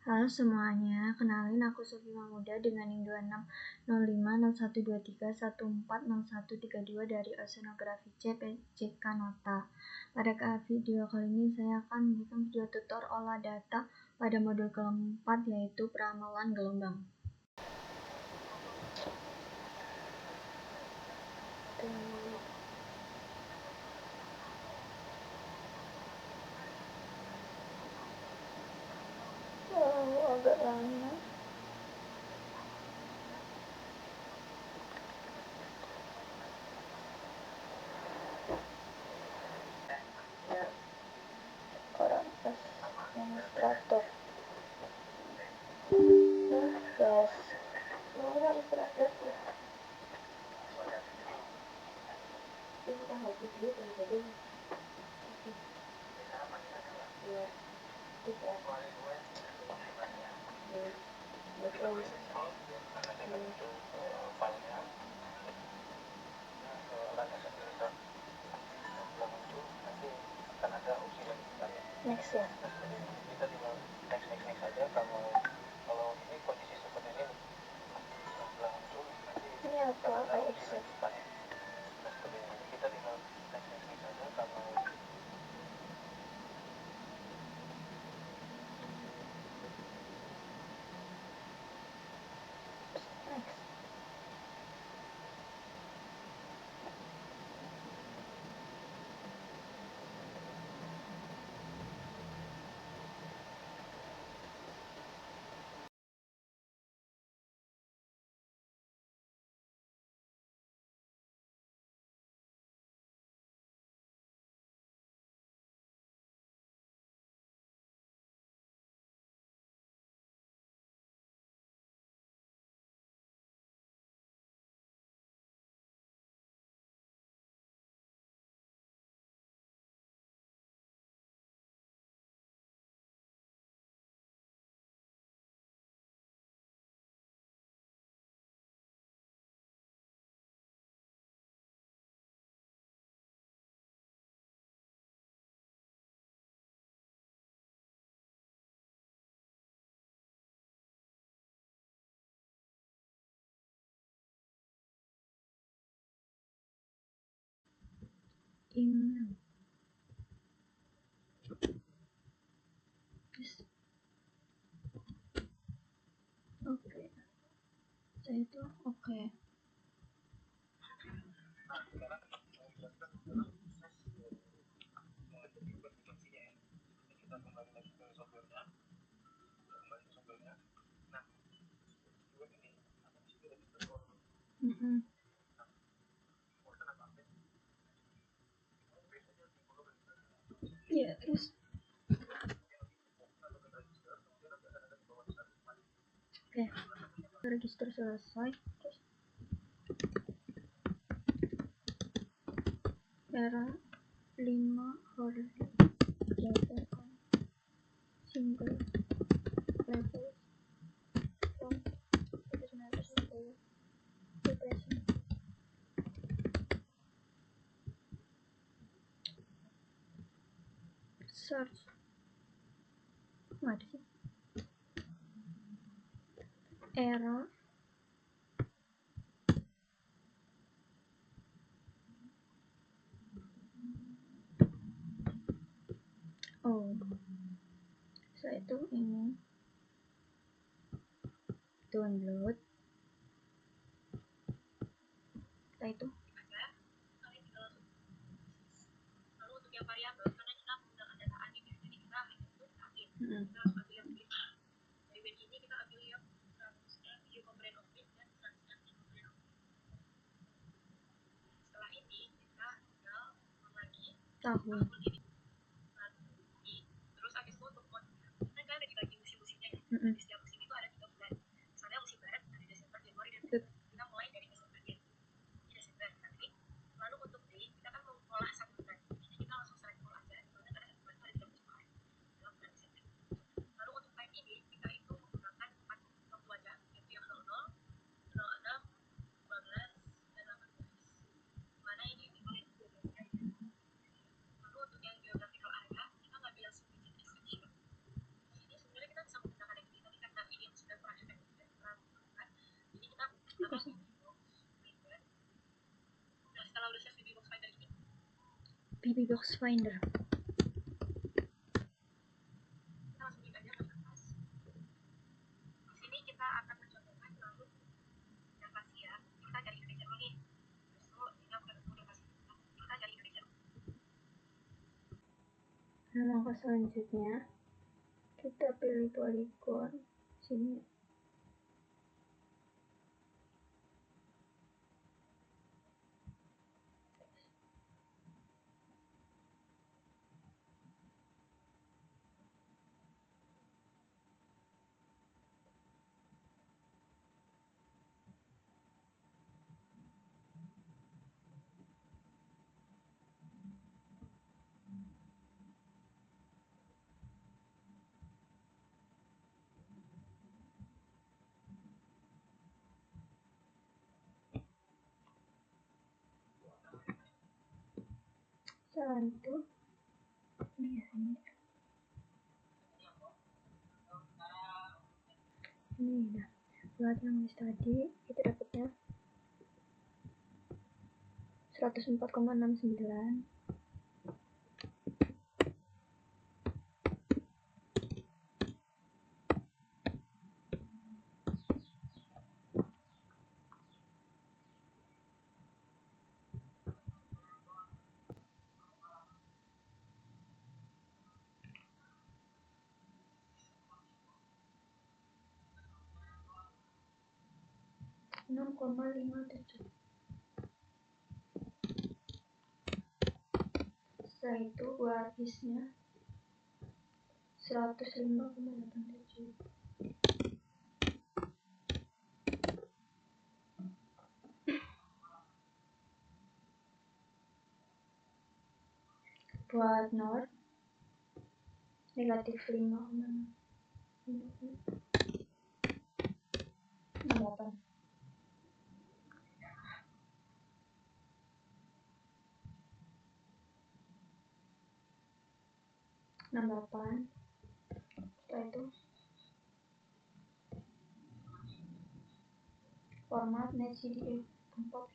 Halo semuanya, kenalin aku Sufi Mahmuda dengan NIM 26050123140132 dari Oceanografi CPJK Nota. Pada video kali ini saya akan memberikan video tutor olah data pada modul keempat, yaitu peramalan gelombang. Agak lama. Orang administrator. Yes. Orang administrator. Ini kan habis dia jadi. Ya. Tidak. Betul. Next ya. Kita tinggal next aja. Kalau ini kondisi seperti ini langsung nanti Ini apa? Exit. seperti ini kita tinggal next aja kalau Next. Email. Oke. Saya itu oke. kita kembali lagi ke softwarenya. Nah, juga ini apa sih Ya, terus oke, register selesai. Terus era 5 horde jatuhkan single level from 1910 depresi. Search nggak ada sih. Error setelah itu ini download. Setelah itu lalu untuk yang variabel karena kita menggunakan data anim ya, jadi kita hanya untuk anim. Kita harus ambil yang list. Dari batch ini kita ambil yang video komponen objek dan transaksi komponen objek. Setelah ini kita tinggal lagi tahun. Terus habis itu untuk mode kita kan ada dibagi musim-musimnya ya. Di setiap musim itu ada 3 bulan. Misalnya musim barat ada Desember, Januari, dan Februari. Kita mulai dari Desember ya. Desember nanti. Lalu untuk day kita kan mengolah satu bulan. Jadi kita langsung select all aja. Karena ada satu bulan itu ada 3 musim lain. Dalam bulan Desember. Lalu untuk time ini kita itu menggunakan 4 waktu aja. Yaitu yang 00, 06, 12, dan 18. Mana ini dimulai 12 ya. Lalu untuk yang geographical area kita nggak bilang sebagai exception. Ini sebenarnya kita bisa menggunakan yang ini PB Box Finder. Kita langsung klik aja ke atas. Di sini kita akan mencontohkan lalu yang pasti ya. Kita cari Indonesia dulu nih. Terus ini aku udah kasih. Kita cari Indonesia. Nah, langkah selanjutnya kita pilih poligon sini. Setelah itu ini nah, buat yang list tadi kita dapatnya 104,69. Setelah itu buat isnya 105,87. Buat north negatif 5,68. Setelah itu format NetCDF 4.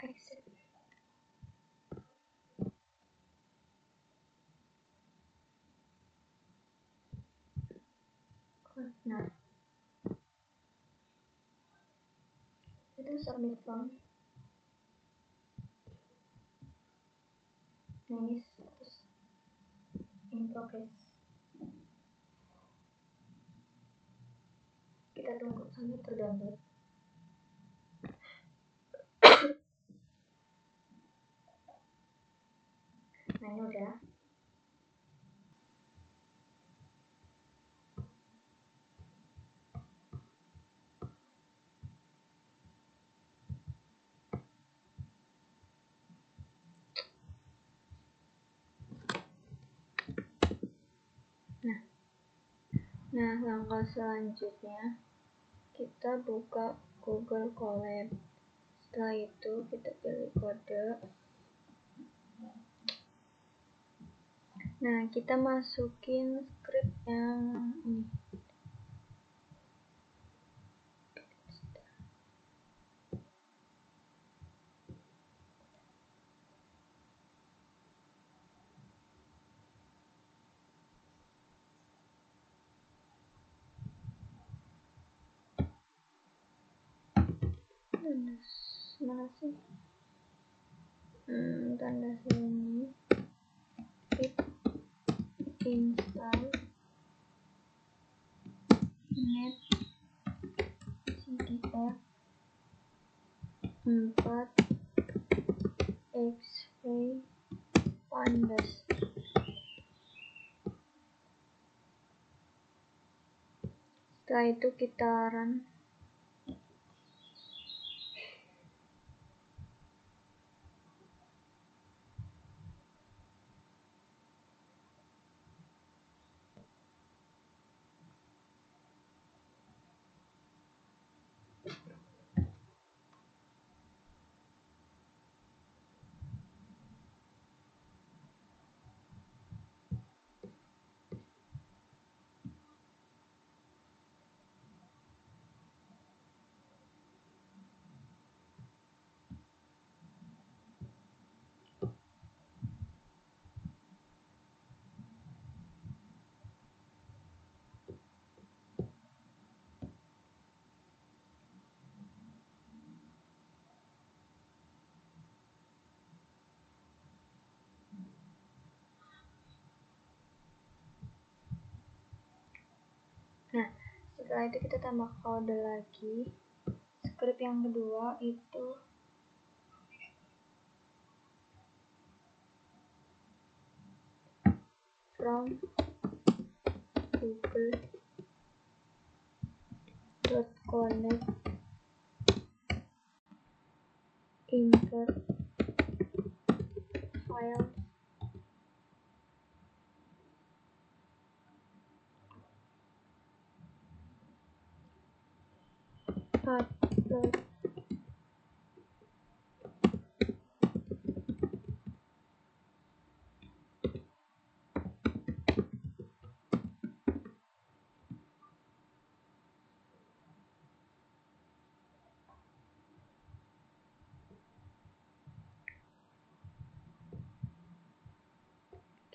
Exit. Nah, itu submit form. Ini terus in progress. Kita tunggu sampai terdownload. Nah, ini udah. Nah, langkah selanjutnya kita buka Google Colab. Setelah itu kita pilih kode. Nah, kita masukin script yang ini. Mana sih? Tanda sini. Git install netcdf 4 pandas. Setelah itu kita run. Setelah itu kita tambah kode lagi. Script yang kedua itu from google.connect invert file upload.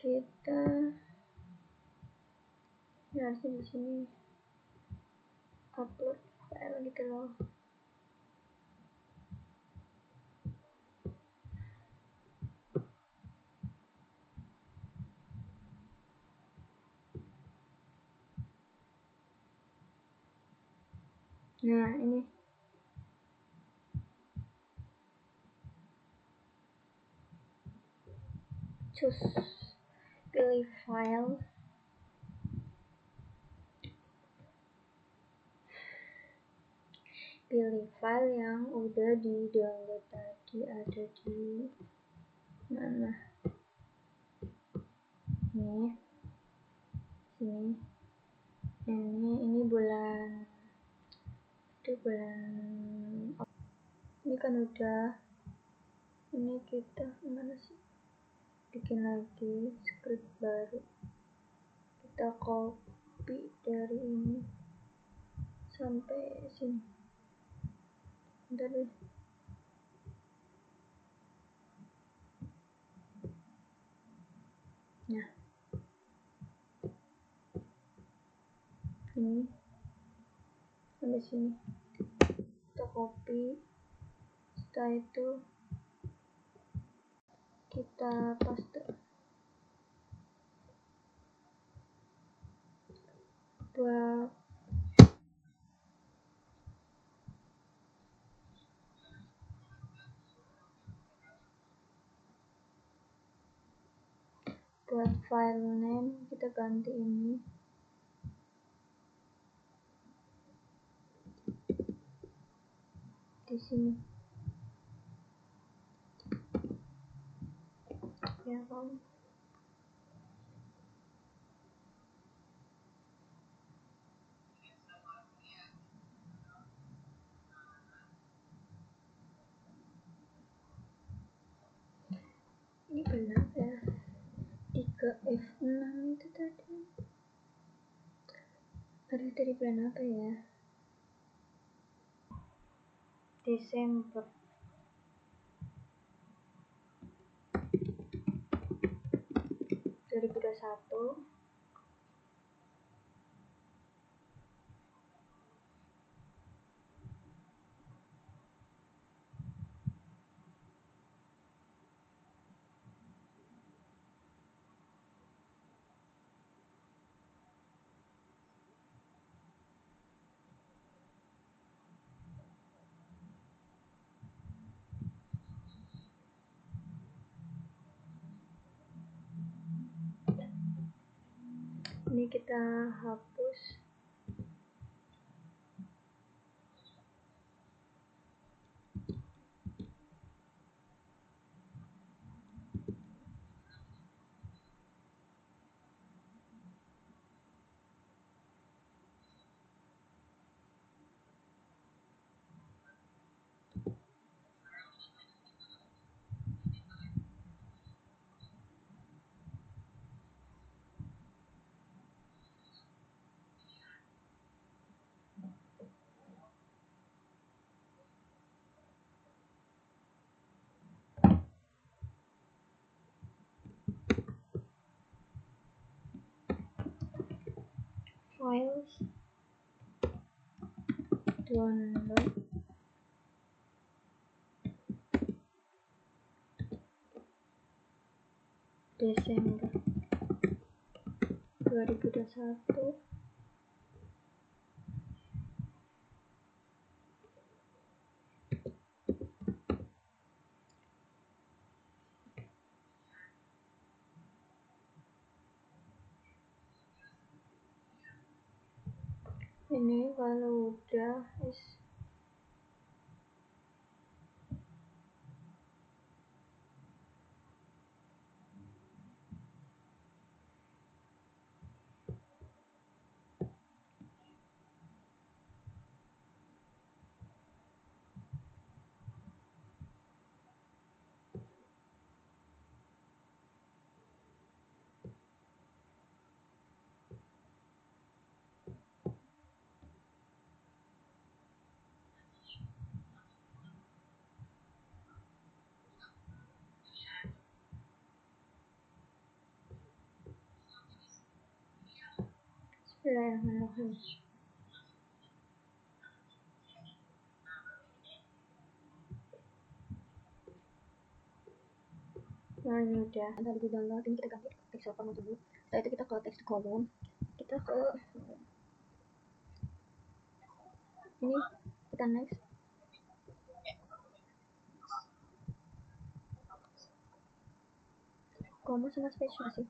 Kita harusnya di sini upload file gitu loh. Nah, ini pilih file, yang udah di download tadi, ada di mana nih, sini. Ini bulan ini kan udah, ini kita mana sih, bikin lagi script baru, kita copy dari ini sampai sini. Bentar deh. Nah, ini sampai sini kita copy. Setelah itu kita paste buat file name kita ganti ini di sini ya kan. Ini benar ya, 3F6 itu tadi. Aduh, tadi bulan apa ya? Desember. (2021). Ini kita hapus. Files, download, Desember 2021. Ini kalau udah Bismillahirrahmanirrahim. Nah ini udah tadi di download. Ini kita ganti text format dulu. Setelah itu kita ke text column, kita ke ini, kita next. Koma sama space masih.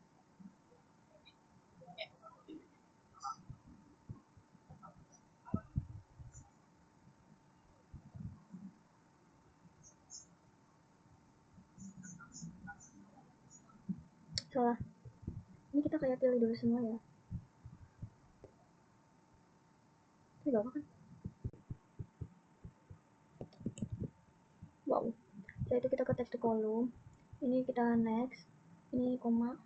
Salah. Ini kita kayak pilih dulu semua ya. Ini gak apa kan? Wow. Setelah itu kita ke text column. Ini kita next. Ini koma.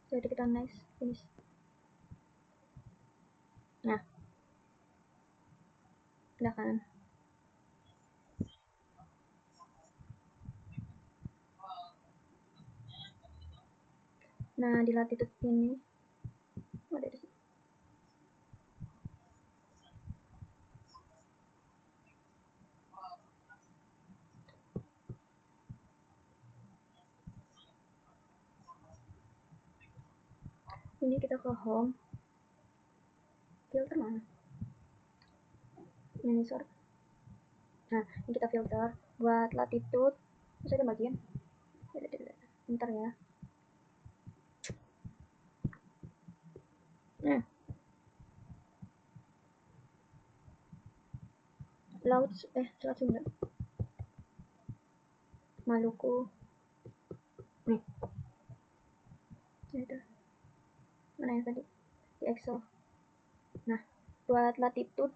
Setelah itu kita next. Finish. Nah. Udah kan? Nah, di latitude ini ada di sini. Ini kita ke home. Filter mana? Ini sort. Nah, ini kita filter buat latitude. Terus ada bagian. Bentar ya. Nah. Laut Selat Sunda. Maluku. Nih. Itu. Mana yang tadi? Di Excel. Nah, buat latitude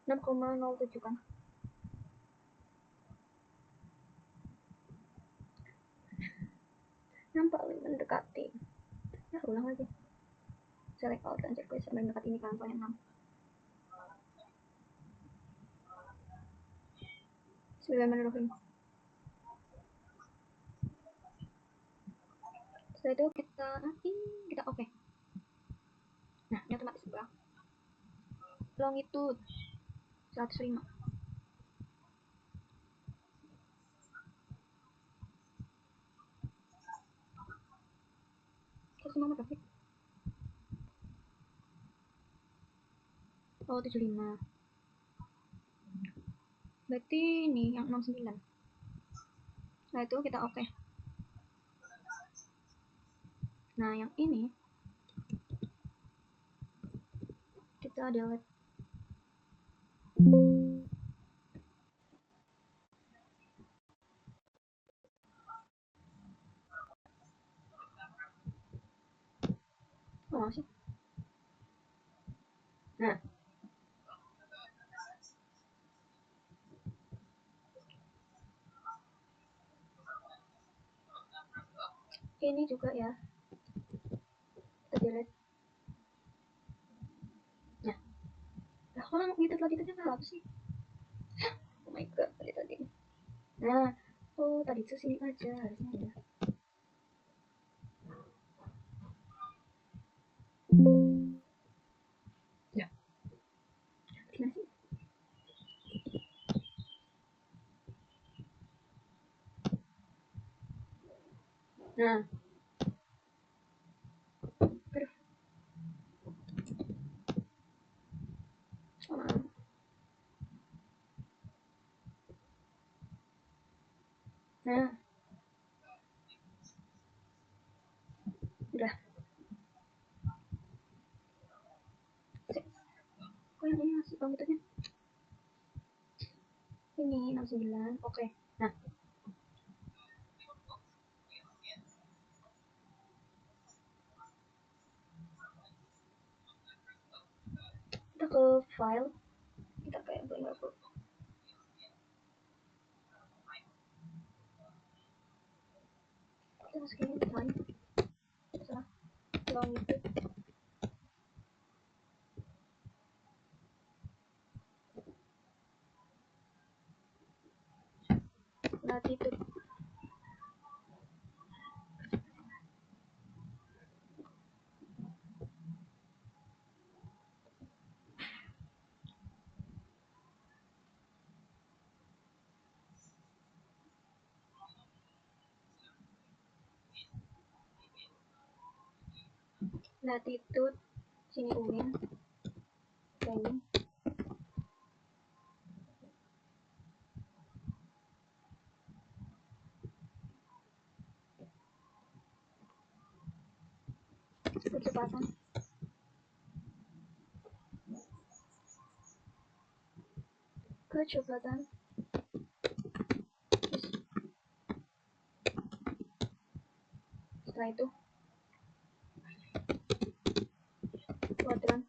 enam koma nol tujuh kan. Yang paling mendekati. Ya, ulang lagi. Select all dan circle yang mendekati ini kan soalnya 6. Bismillahirrahmanirrahim. Setelah itu kita oke. Nah, ini otomatis bang. Longitude 105. Terus nomor berapa? Oh, 75. Berarti ini yang 69. Nah, itu kita oke. Nah, yang ini kita delete. Oh, sih. Nah, ini juga ya. Kita delete. Nah, orang ngedit lagi tadi apa sih? Oh my god, tadi. Nah, oh tadi itu sini aja harusnya ya. Ya. Gimana sih? Nah, aduh, maaf. Nah, udah. Kok yang ini masih komputernya? Ini 69. Oke. Nah, kita ke file, kita kayak bener kita masukin one salah long itu latitude latitude sini UIN planning kecepatan kecepatan setelah itu kuadran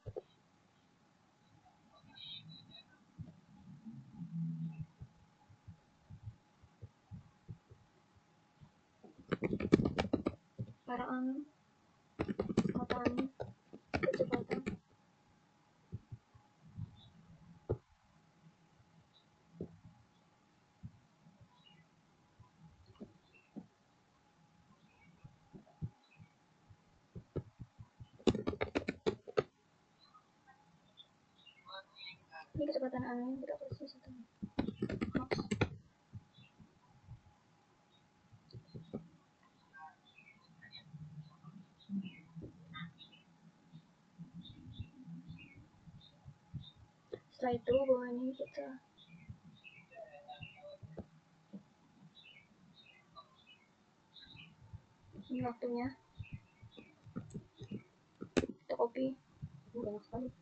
arah angin mata angin kecepatan ini kecepatan angin berapa sih satu knots. Setelah itu bawah ini kita ini waktunya kita copy banyak sekali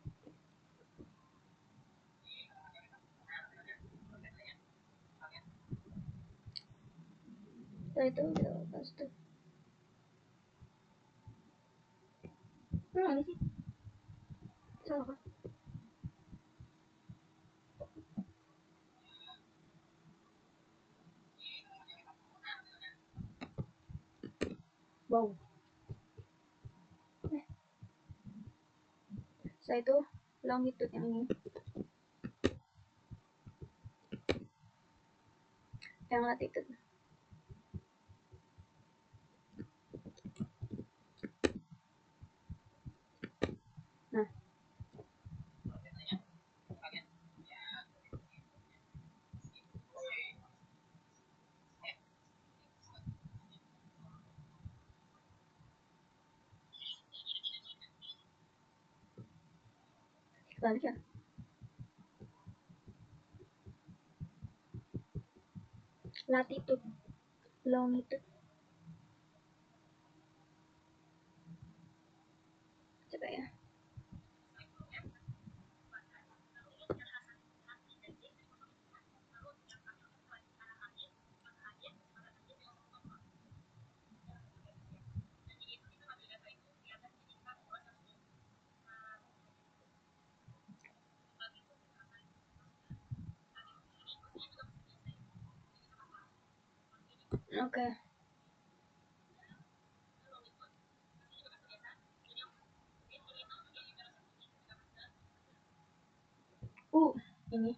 setelah itu kita paste ini sih salah kan wow setelah itu longitude yang ini yang latitude nah balik ya latitude longitude coba ya oke ini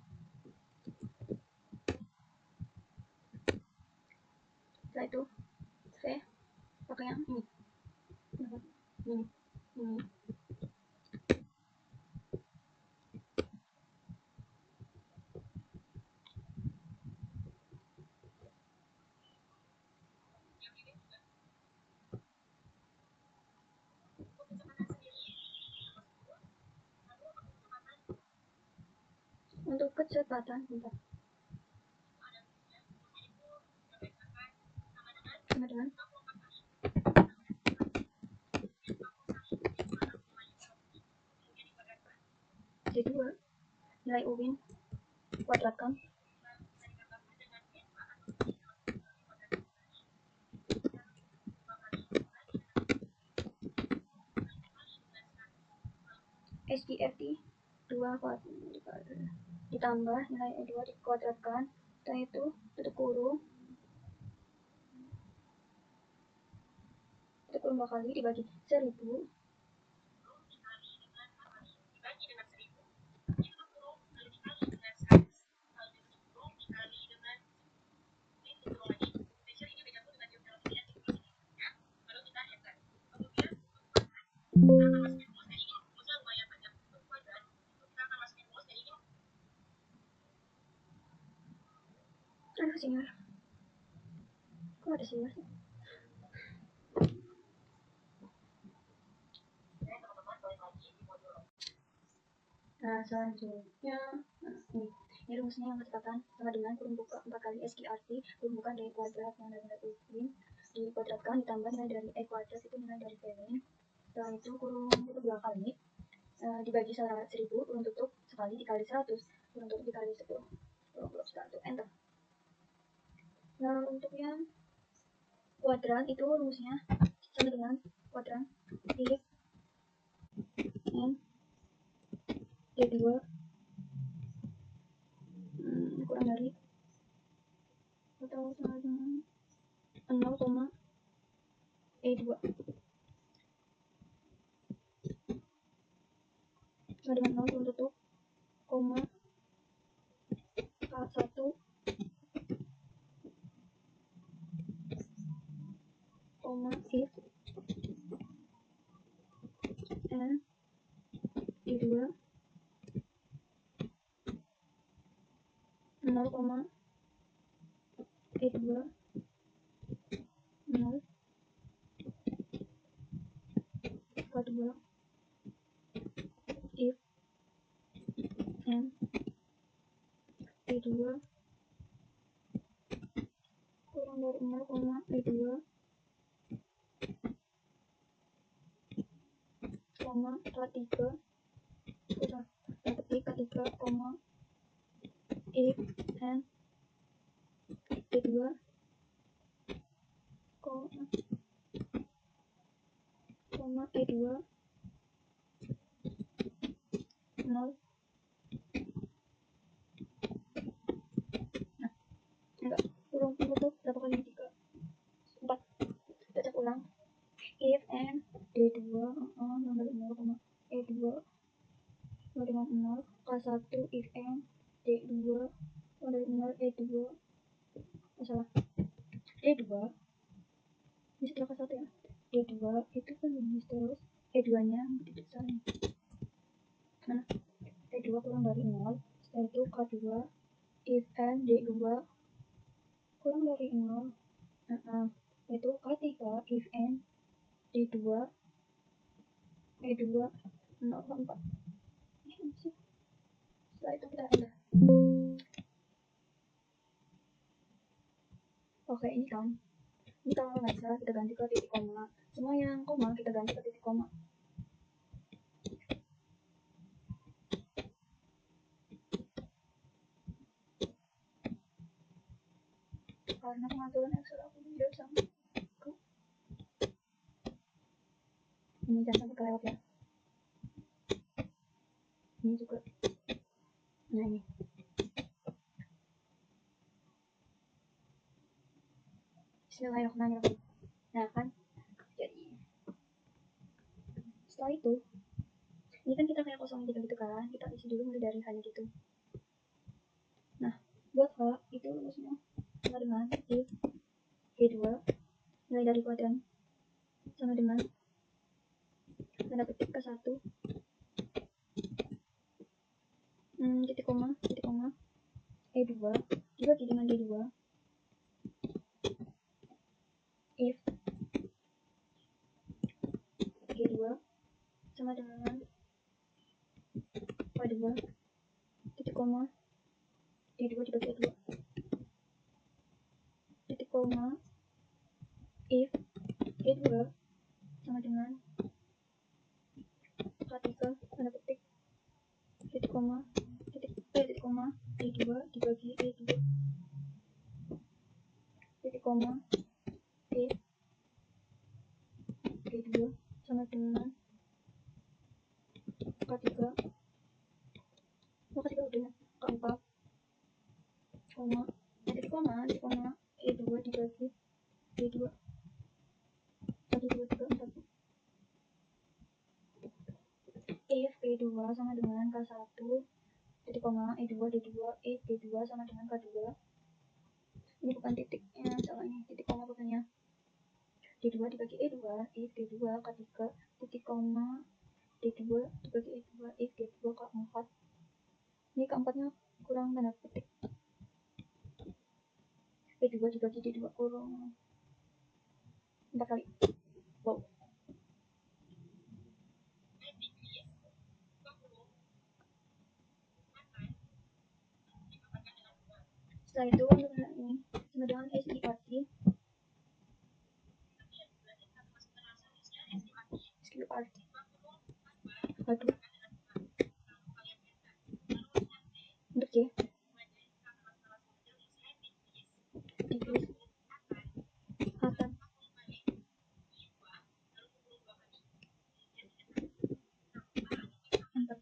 setelah itu V pakai yang ini ini Cepatan, bentar. Sama dengan D2 nilai UIN kuadratkan SGFT 2 ditambah nilai E2 dikuadratkan, setelah itu tutup kurung bakali dibagi 1000 aduh sinyal, kok ada sinyal sih? Nah, selanjutnya ini rumusnya yang kecepatan sama dengan kurung buka 4 kali SQRT kurung buka D kuadrat yang dari nilai UIN dikuadratkan ditambah nilai dari E kuadrat itu nilai dari VWin. Setelah itu kurung tutup 2 kali dibagi 1000, kurung tutup sekali dikali 100, kurung tutup dikali 10, kurung tutup 1, enter. Nah, untuk yang kuadran itu rumusnya sama dengan kuadran if n D2 kurang dari atau sama dengan 0, E2 sama dengan 0 kurung tutup koma K1 koma if n D2 0, E2 0 K2 if n D2 kurang dari 0, E2 koma K3 K3 koma if n D2 koma E2 0. Enggak, kurung tutup berapa kali? 3, 4. Baca ulang. If n D2 dari 0, E2 sama dengan 0, K1 if n D2 sama dari 0, E2 masalah D2 ini setelah K1 ya, D2 itu kan begini terus E2 nya titik sana mana E2 kurang dari 0, setelah itu K2 if n D2 kurang dari 0, itu K3 if n D2 E2 0,4. Setelah itu kita enter. Oke, ini kalau nggak salah kita ganti ke titik koma, semua yang koma kita ganti ke titik koma. Karena pengaturan Excel aku jauh sama aku. Ini jangan sampai kelewat ya, ini juga. Nah, ini Bismillahirrahmanirrahim. Nah kan, jadi setelah itu ini kan kita kayak kosong gitu kan, kita isi dulu mulai dari hanya gitu. Nah, buat H itu rumusnya sama dengan if G2 nilai dari kuadran sama dengan tanda petik K1 titik koma E2 dibagi dengan D2 if G2 sama dengan K2 titik koma E2 sama dengan K3 tanda petik titik koma E2 dibagi E2 titik koma E2 sama dengan K3 K3 udah ya, K4 koma titik koma E2 dibagi E2 1 2 3 4 if P2 sama dengan K1 titik koma E2 D2 if P2 sama dengan K2 ini bukan titiknya, salah ini titik koma bukannya D2 dibagi E2 if D2 K3 titik koma D2 dibagi E2 if D2 K4 ini keempatnya kurang tanda petik E2 dibagi D2 kurang 4 kali wow. Setelah itu untuk ini sama dengan SQRT aduh untuk C ditulis akan antar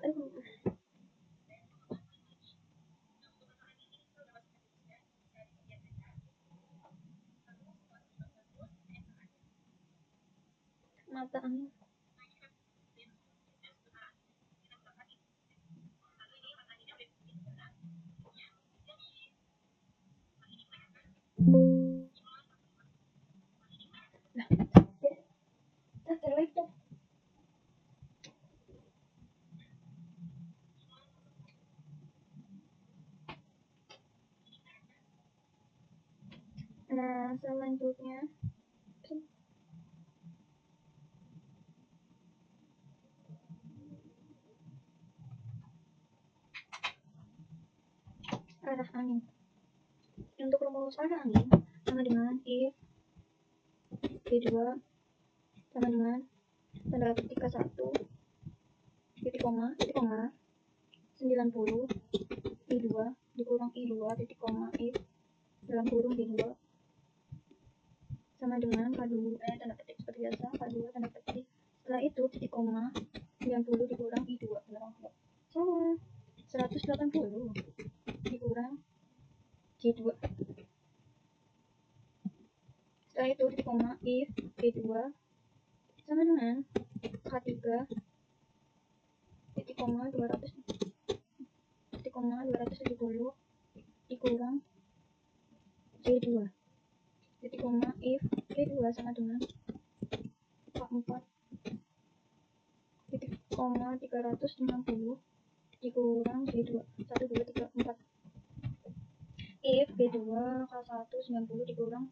aduh mata angin itu nah selanjutnya arah angin untuk rumus arah angin sama dengan if P2 sama dengan tanda petik K1 titik koma 90 I2 dikurang I2 titik koma if dalam kurung D2 sama dengan K2 tanda petik seperti biasa K2 tanda petik setelah itu titik koma 90 dikurang I2 benar enggak salah 180 dikurang J2 setelah itu titik koma if P2 sama dengan K3 titik koma 270 dikurang J2 titik koma if P2 sama dengan K4 titik koma 360 dikurang J2 1 2 3 4 if P2 K1 90 dikurang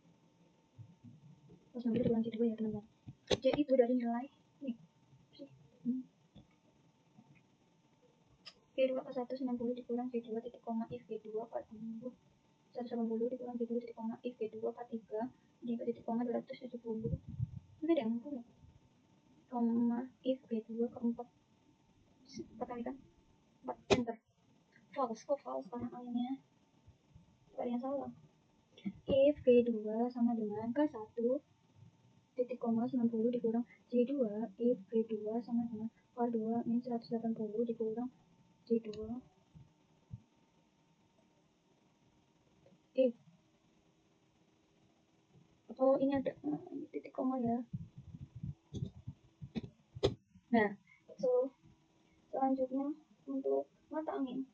90 dikurang J2 ya teman-teman J itu dari nilai nih P2 K1 90 dikurang J2 titik koma if P2 K2 180 dikurang J2 titik koma if P2 K3 di titik koma 270 ini ada yang ngomong koma if P2 K4 4 kali kan 4 enter false kok false karena anginnya ada yang salah if P2 sama dengan K1 titik koma 90 dikurang J2 if P2 sama dengan K2 min 180 dikurang J2 if oh ini ada ini titik koma ya nah so selanjutnya untuk mata angin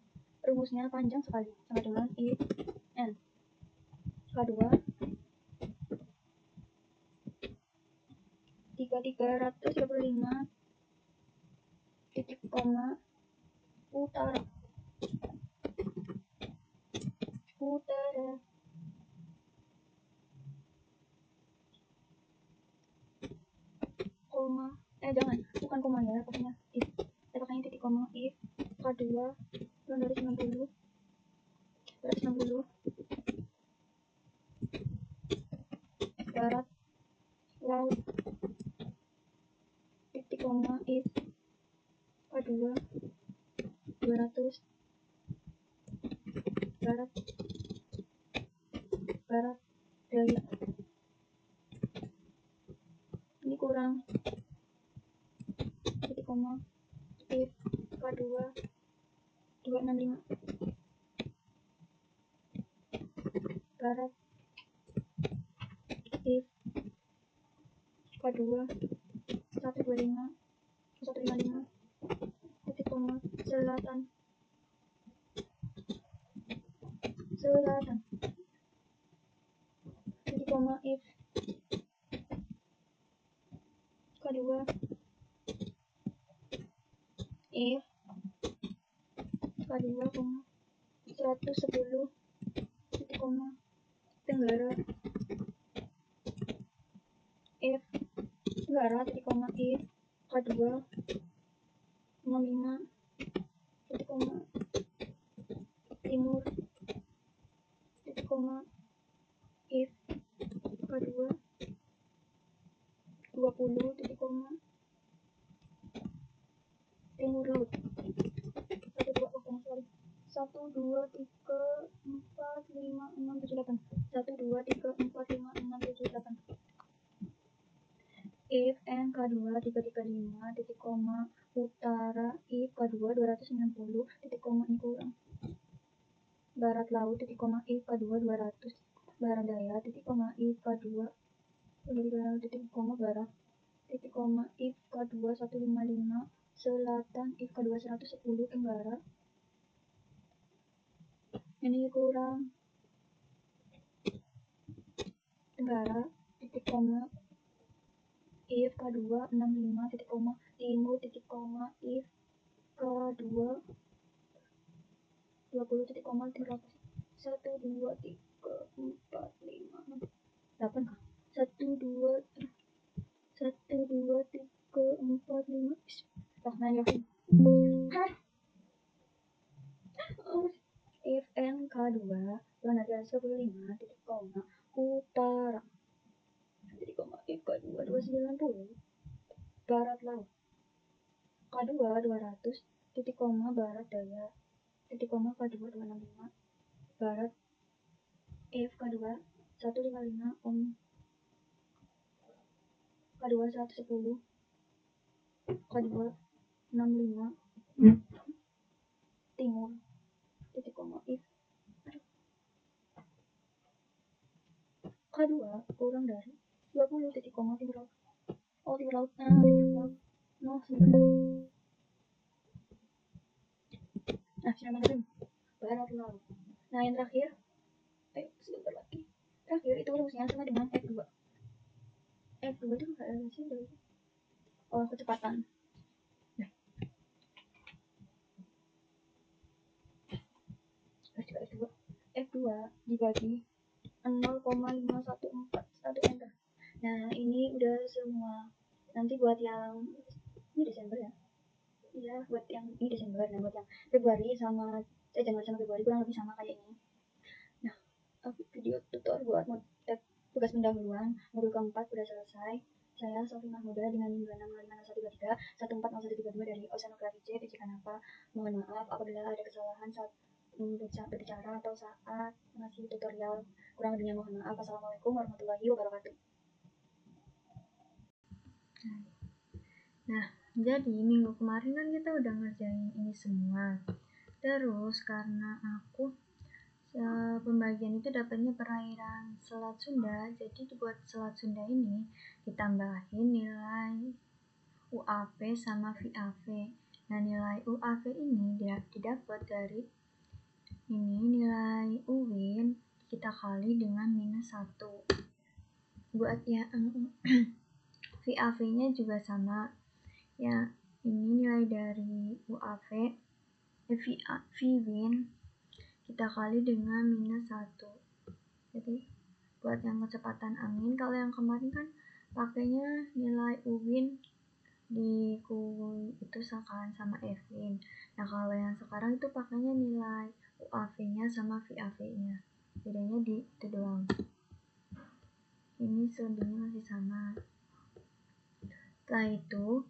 rumusnya panjang sekali sama dengan if n K2 335 bukan koma ya, pokoknya if, kita pakainya titik koma if K2 kurang dari 90 260 barat laut titik koma if K2 200 barat daya. Ini kurang titik koma if K2 265 barat if K2 155 titik koma selatan titik koma if K2 if K2 110 titik koma tenggara if tenggara titik koma if K2 65 titik koma timur titik koma if K2 20 titik koma timur laut 1 2 3 4 5 6 7 8 1 2 3 4 5 6 7 8 if N K2 335 titik koma utara if K2 290 titik koma ini kurang barat laut titik koma if K2 200 barat daya titik koma if K2 titik koma barat titik koma if K2 155 selatan if K2 110 tenggara ini kurang tenggara titik koma if K2 65 titik koma timur titik koma if K2 20 titik koma timur 1 2 3 4 5 6 8 kah 1 2 3 4 5 if N K2 kurang dari 105 titik koma utara titik koma if K2 290 barat laut K2 200 titik koma barat daya titik koma K2 265 barat if K2 155 K2 110 K2 65 timur titik koma if K2 kurang dari 20 titik koma timur laut timur laut barat laut. Nah yang terakhir sebentar lagi terakhir itu rumusnya sama dengan F2 itu nggak ada sih dari kecepatan F2 dibagi 0,514 enter. Nah ini udah semua. Nanti buat yang ini Desember ya. Iya buat yang ini Desember. Nah buat yang Februari sama Januari sama Februari kurang lebih sama kayak ini. Nah video tutor buat tugas pendahuluan modul keempat udah selesai. Saya Sofi Mahmuda dengan NIM 2655133 1401132 dari Oceanografi C PJ Kanapa. Mohon maaf apabila ada kesalahan saat berbicara atau saat ngasih tutorial. Kurang lebihnya mohon maaf. Assalamualaikum warahmatullahi wabarakatuh. Nah, jadi minggu kemarin kan kita udah ngerjain ini semua. Terus karena aku pembagian itu dapatnya perairan Selat Sunda, jadi buat Selat Sunda ini ditambahin nilai UAV sama VAV. Nah, nilai UAV ini didapat dari ini nilai UWIN kita kali dengan -1. Buat ya VAV-nya juga sama. Ya, ini nilai dari UAV VWIN kita kali dengan -1. Jadi buat yang kecepatan angin, kalau yang kemarin kan pakainya nilai UWIN di kui itu kan sama Evin. Nah kalau yang sekarang itu pakainya nilai UAV-nya sama VAV-nya, bedanya di itu doang. Ini selebihnya masih sama. Setelah itu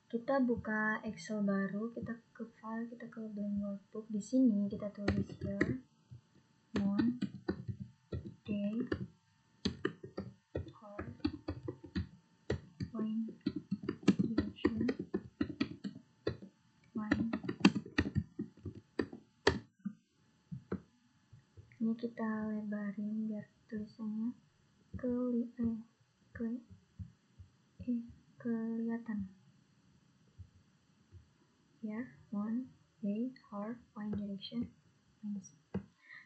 kita buka Excel baru, kita ke file, kita ke blank workbook. Di sini kita tulis here month, day, hour, point, direction, line. Ini kita lebarin biar tulisannya kelihatan. Ya, month, day, hour, point, direction, lines.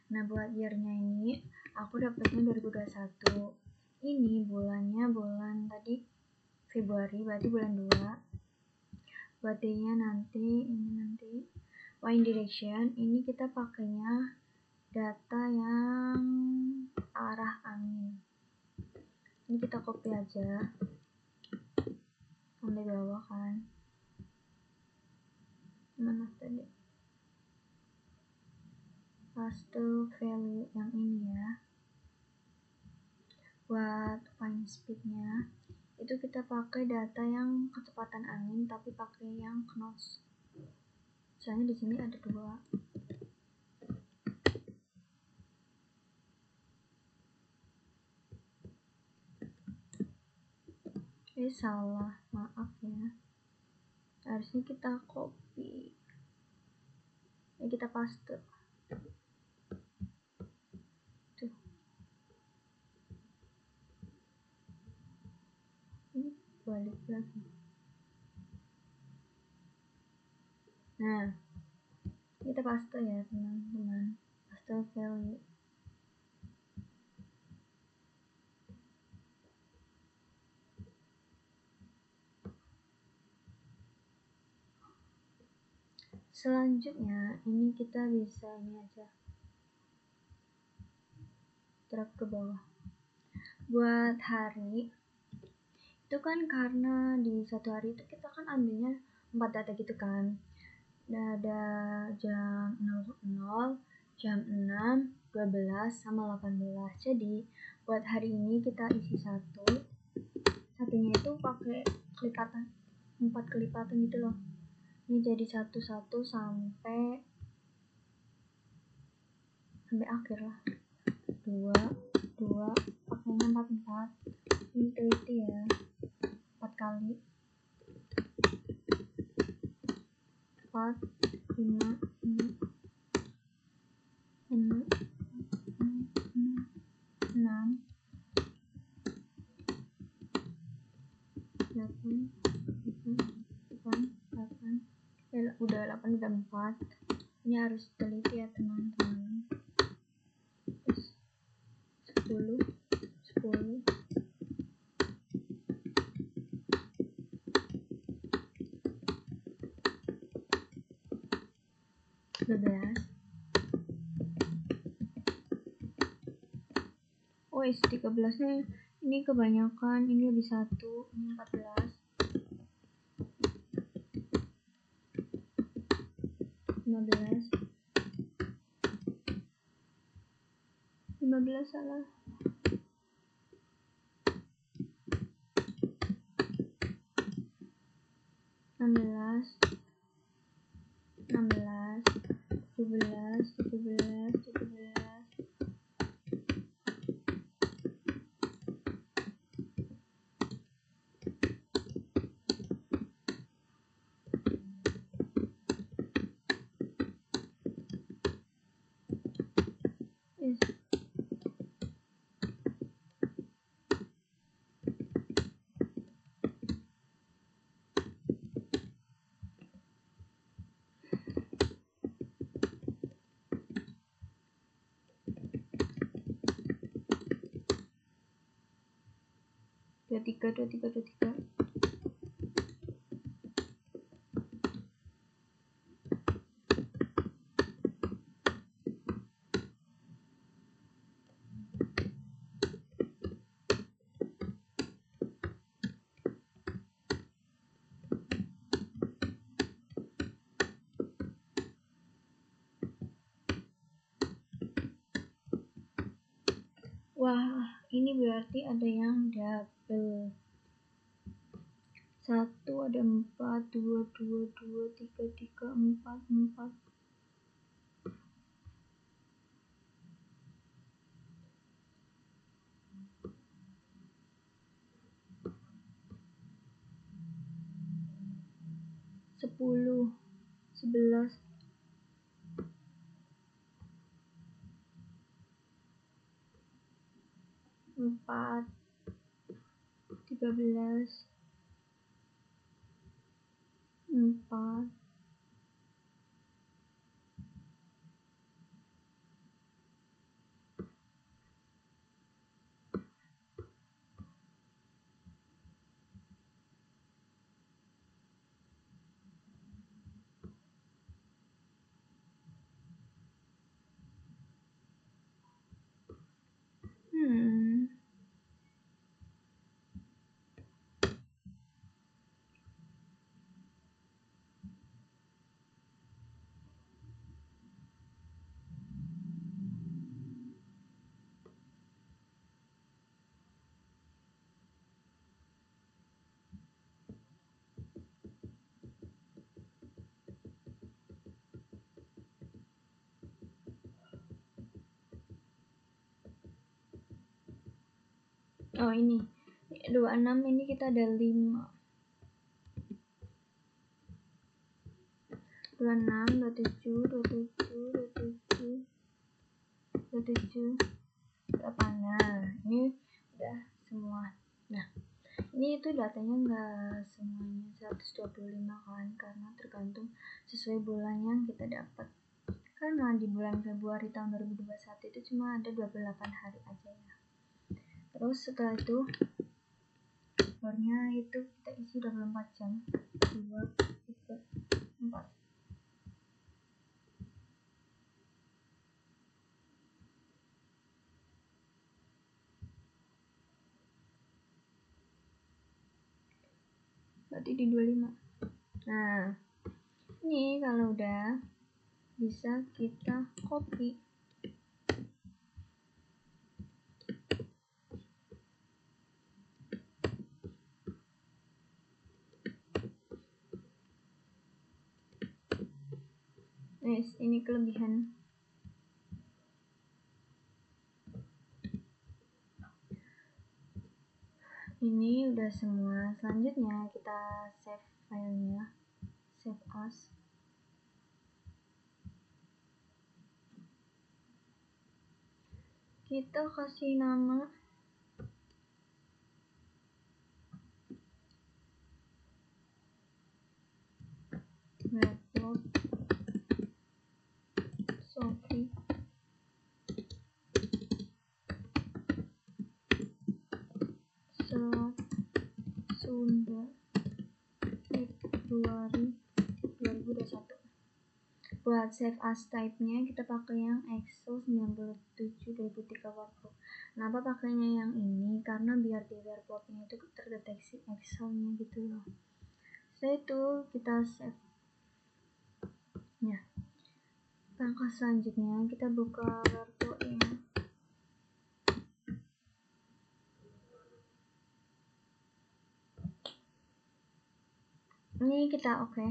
Nah buat year-nya ini aku dapatnya 2021. Ini bulannya bulan tadi Februari, berarti bulan 2. Buat day-nya nanti, ini nanti point direction, ini kita pakainya data yang arah angin. Ini kita copy aja sampai bawah kan. Mana tadi? Paste value yang ini ya. Buat point speed-nya itu kita pakai data yang kecepatan angin tapi pakai yang knots. Soalnya di sini ada 2. Salah, maaf ya. Harusnya kita copy. Kita paste. Tuh. Ini balik lagi. Nah, kita paste ya teman-teman. Paste value. Selanjutnya ini kita bisa ini aja drag ke bawah. Buat hari itu kan karena di satu hari itu kita kan ambilnya 4 data gitu kan. Ada jam 00, jam 6, 12 sama 18. Jadi buat hari ini kita isi satunya itu pakai kelipatan, 4 kelipatan gitu loh. Ini jadi 1 sampai akhir lah. 2 pakainya 4. Ini teliti ya, 4 kali 4, 5, 6, 6, 8, 8. Udah 8, udah 4. Ini harus teliti ya teman-teman. Terus 10, 12. Oh, isi 13 nya ini kebanyakan, ini lebih 1, ini 14. 15 salah. 16, 17. Yes. Dua tiga. Wah, ini berarti ada yang double. 1 ada 4, 2, 2, 2, 3, 3, 4, 4. Sepuluh, 11, 4, 13, 4, Oh ini 26 ini kita ada 5. 26, 27, 27, 27, 27, 8. Nah, ini udah semua. Nah, ini itu datanya enggak semuanya 125 kan, karena tergantung sesuai bulan yang kita dapat. Karena di bulan Februari tahun 2021 itu cuma ada 28 hari aja ya. Terus setelah itu barunya itu kita isi 24 jam. 2, 3, 4. Berarti di 25. Nah, ini kalau udah bisa kita copy. Yes, ini kelebihan. Ini udah semua. Selanjutnya kita save filenya, save as. Kita kasih nama Matplot Sophie Selat Sunda Februari 2021. Buat save as type-nya kita pakai yang Excel 97 2030. Kenapa pakainya yang ini? Karena biar di Airplot-nya itu terdeteksi Excel-nya gitu loh. Setelah itu kita save. Ya. Langkah selanjutnya kita buka Airplot-nya. Ini kita oke.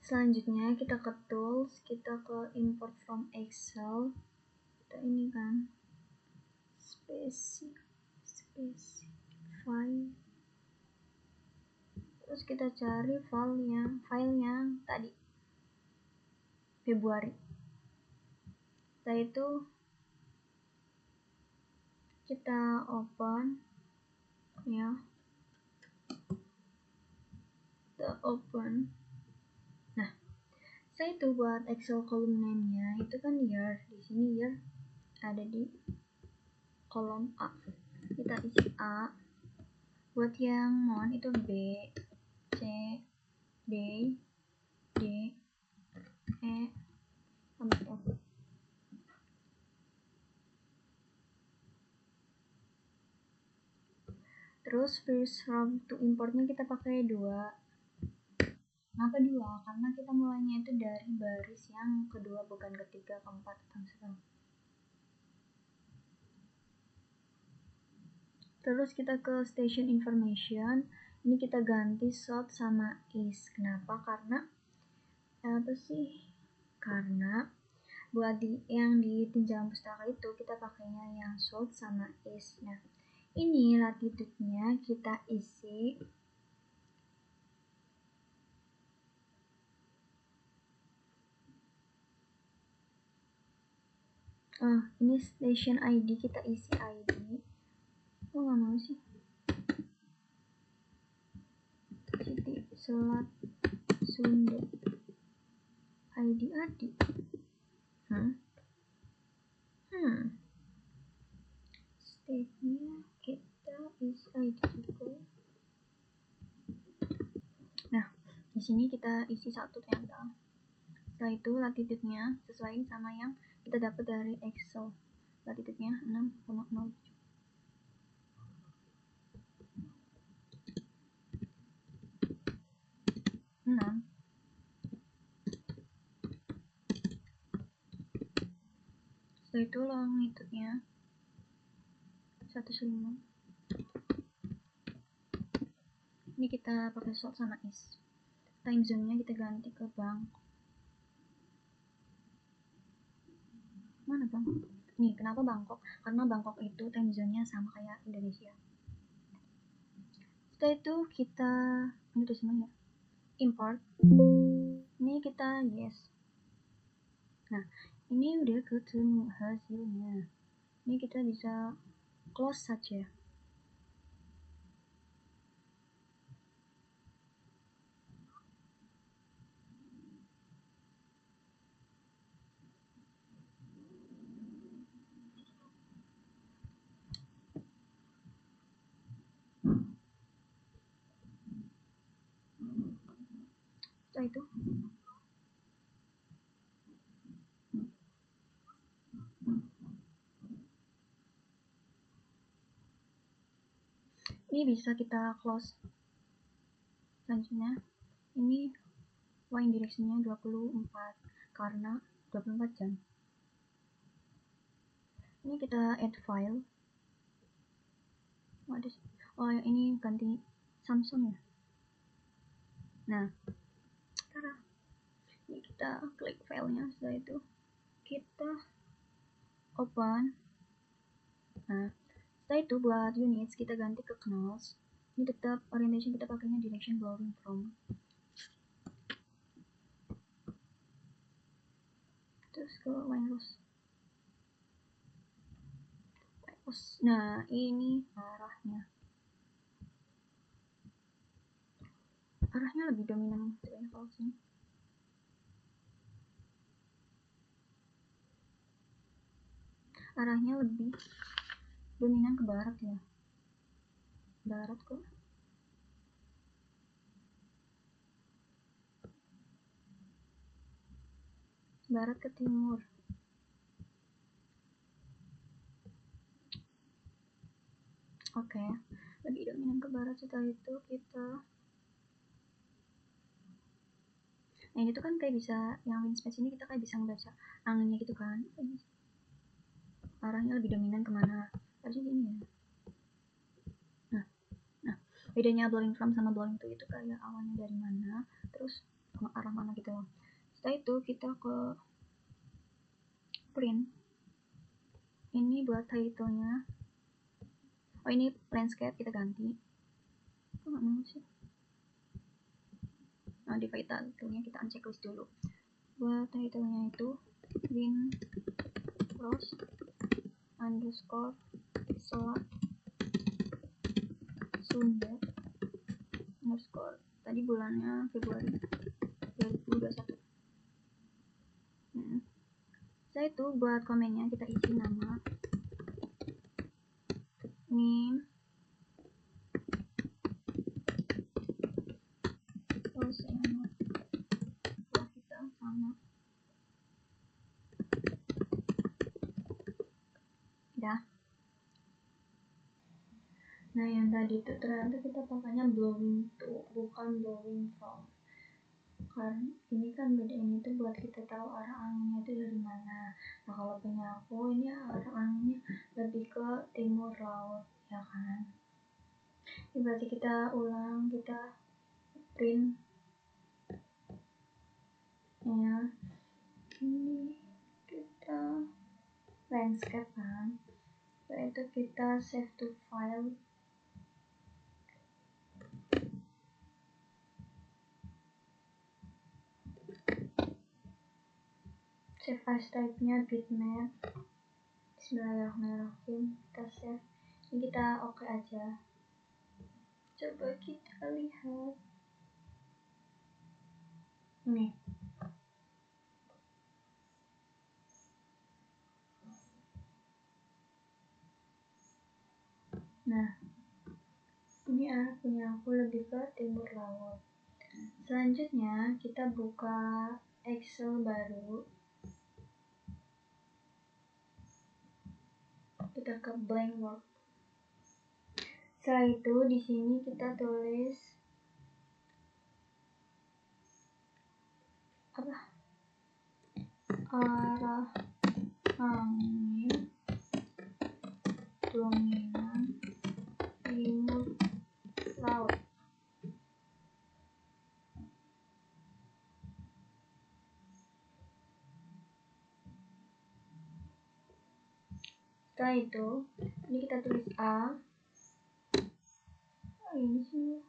Selanjutnya kita ke tools, kita ke import from Excel. Kita ini kan specify. Terus kita cari filenya tadi Februari. Setelah itu kita open ya. Kita open. Nah, setelah itu buat Excel column name-nya itu kan year. Di sini year ada di kolom A. Kita isi A. Buat yang month itu B, C, D, D, E, sampai F. Terus first from to importnya kita pakai 2. Kenapa 2? Karena kita mulainya itu dari baris yang kedua, bukan ketiga, keempat, atau misalkan. Terus kita ke station information. Ini kita ganti south sama east. Kenapa? Karena buat yang di tinjauan pustaka itu kita pakainya yang south sama east. Nah, ini latitude-nya kita isi ini station ID, kita isi ID. Nggak mau sih. Siti Selat Sunda. ID Adi. State-nya kita isi ID juga. Nah, di sini kita isi satu ternyata. Setelah itu latitude-nya sesuaiin sama yang kita dapat dari Excel. Latitude-nya 6,07. Setelah itu longitude-nya 105. Ini kita pakai south sama east. Time zone-nya kita ganti ke Bangkok. Mana Bangkok? Nih, kenapa Bangkok? Karena Bangkok itu time zone-nya sama kayak Indonesia. Setelah itu kita ini semuanya import. Ini kita yes. Nah, ini udah ketemu hasilnya. Ini kita bisa close saja. Setelah itu ini bisa kita close. Selanjutnya ini wind direction-nya 24 karena 24 jam. Ini kita add file. Oh, ini ganti Samsung ya. Nah, ini kita klik filenya. Setelah itu kita open. Nah, setelah itu buat units kita ganti ke Knols. Ini tetap orientation kita pakainya direction blowing from. Terus ke Windows. Nah, ini arahnya lebih dominan sebenarnya kalau sini. Arahnya lebih dominan ke barat ya. Barat kok. Barat ke timur. Oke, lebih dominan ke barat. Setelah itu kita nah ini tuh kan kayak bisa yang wind space ini kita kayak bisa ngebaca anginnya gitu kan. Arahnya lebih dominan kemana? Harusnya gini ya. Nah, bedanya blowing from sama blowing to itu kayak awannya dari mana, terus arah mana gitu. Setelah itu kita ke print. Ini buat title-nya. Oh, ini landscape kita ganti. Kok nggak mau sih? Nah, di title-nya kita unchecklist dulu. Buat title-nya itu wind cross underscore selat Sunda underscore tadi bulannya Februari 2021. Setelah itu buat komennya kita isi nama, name, terus nama kita sama. Dah. Nah, yang tadi itu ternyata kita pakainya blowing to, bukan blowing from. Karena ini kan bedain itu buat kita tahu arah anginnya itu dari mana. Nah, kalau punya aku ini arah anginnya lebih ke timur laut ya kan. Ini berarti kita ulang, kita print ya. Ini kita landscape kan, setelah itu kita save to file. Save as type-nya bitmap. Bismillahirrahmanirrahim, kita save. Ini kita oke aja. Coba kita lihat. Nih. Nah, ini arah punya aku lebih ke timur laut. Selanjutnya kita buka Excel baru. Kita ke blank work. Setelah itu di sini kita tulis arah angin dominan timur laut. Setelah itu ini kita tulis A. Ini sih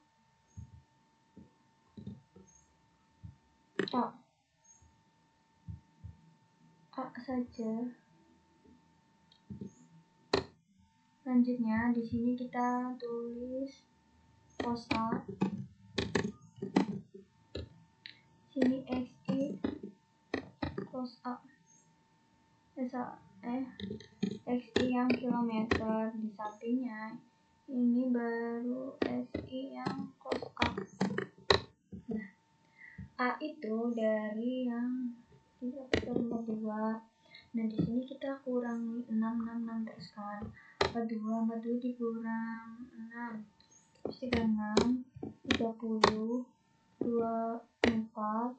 A saja. Selanjutnya di sini kita tulis cos A. Sini XI cos A. XI yang kilometer, di sampingnya ini baru SI yang cos A. Nah, A itu dari yang 3/42. Nah, di sini kita kurangi 6 terus kan. 42 dikurang 6. Terus 36, 30, 24, 18,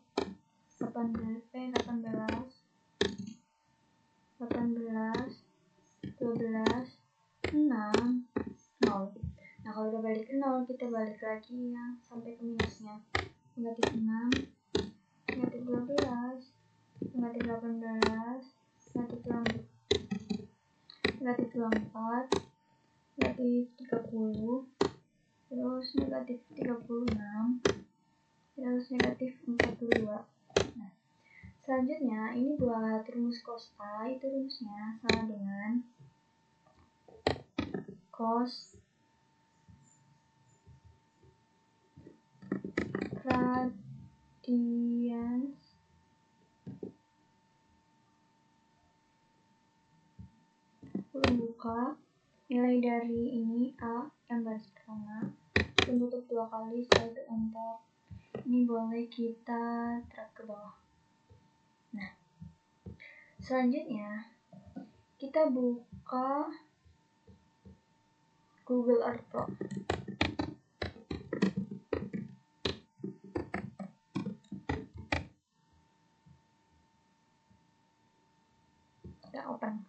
12, 6, 0. Nah, kalau udah balik ke 0, kita balik lagi ya sampai ke minusnya. Negatif 6, negatif 12, negatif 18, negatif 24, negatif 30, terus negatif 36, terus negatif 42. Nah, selanjutnya ini buat rumus cos A, itu rumusnya sama dengan cos radians buka nilai dari ini A yang garis pertama, tutup 2 kali, setelah itu enter. Ini boleh kita drag ke bawah. Nah, selanjutnya kita buka Google Earth Pro. Kita open.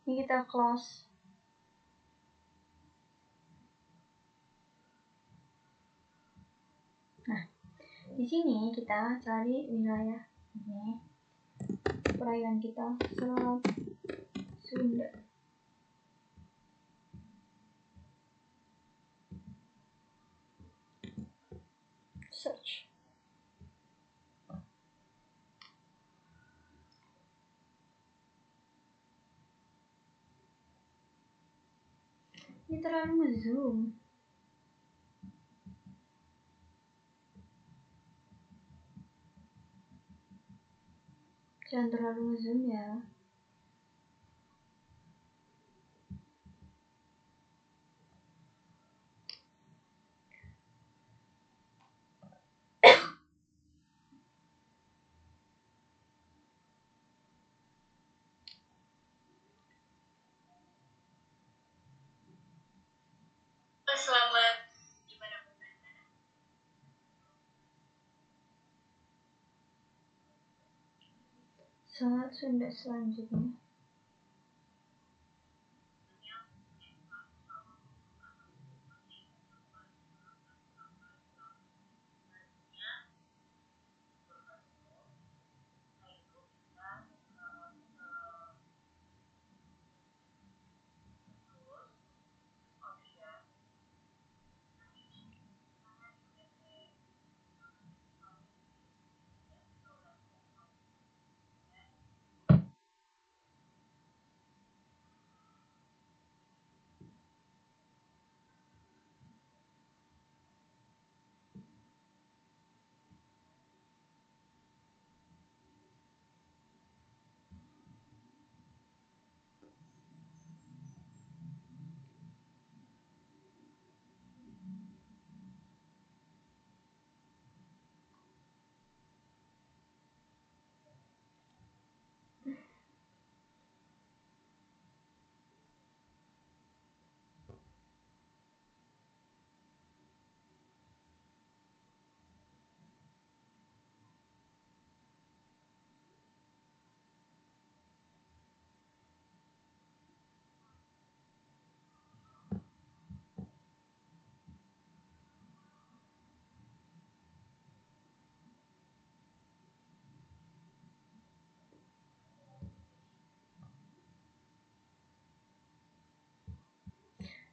Ini kita close. Nah, di sini kita cari wilayah ini. Perairan kita Selat Sunda. Search. Ini terlalu ngezoom. Jangan terlalu ngezoom ya. Selamat dimanapun Anda. Salat Sunda selanjutnya.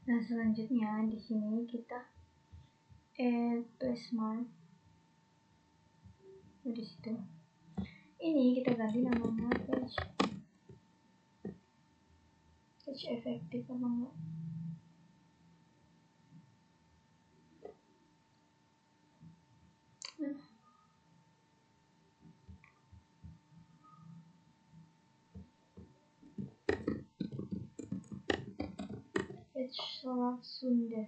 Nah, selanjutnya di sini kita add place mark. Di situ. Ini kita ganti namanya page efektif apa enggak? Page Salat Sunda.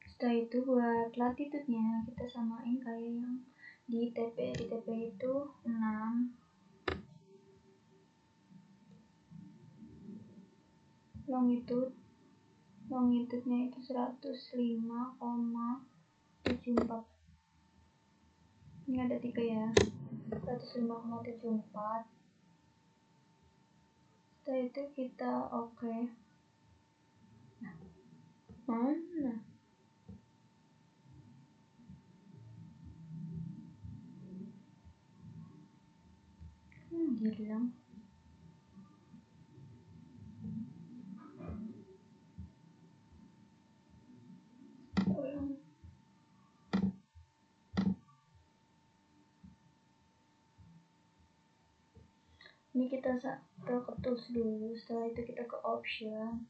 Setelah itu buat latitude-nya kita samain kayak yang di TP. Di TP itu 6, longitude-nya itu 105,74. Ini ada 3 ya, 105,74. Setelah itu kita oke. Nah, hilang. Ini kita ke tools dulu, setelah itu kita ke option.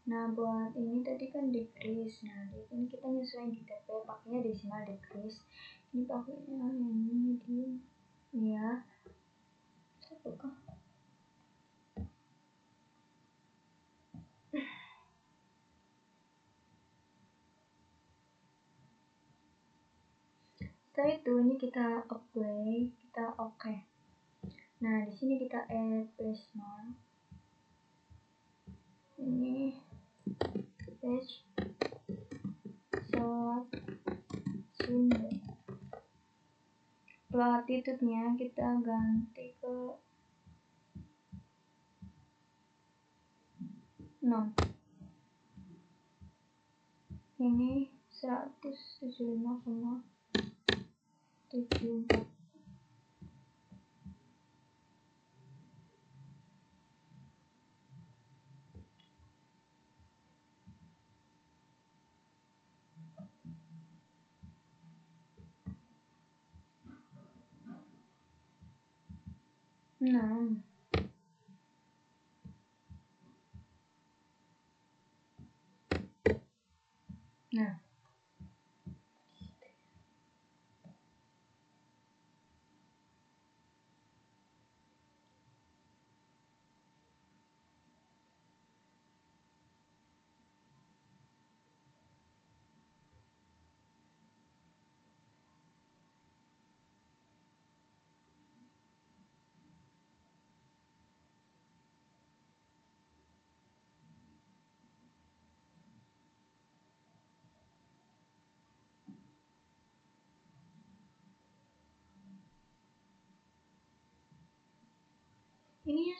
Nah, buat ini tadi kan decrease. Nah, di sini kita nyesuaiin di TP, pakainya decimal decrease. Ini pakainya ini medium. Ya. Apakah? Setelah itu ini kita apply, kita oke. Nah, di sini kita add place mark. Ini page Salat Sunda. Latitude-nya kita ganti ke 6. Ini 175,74. Nah,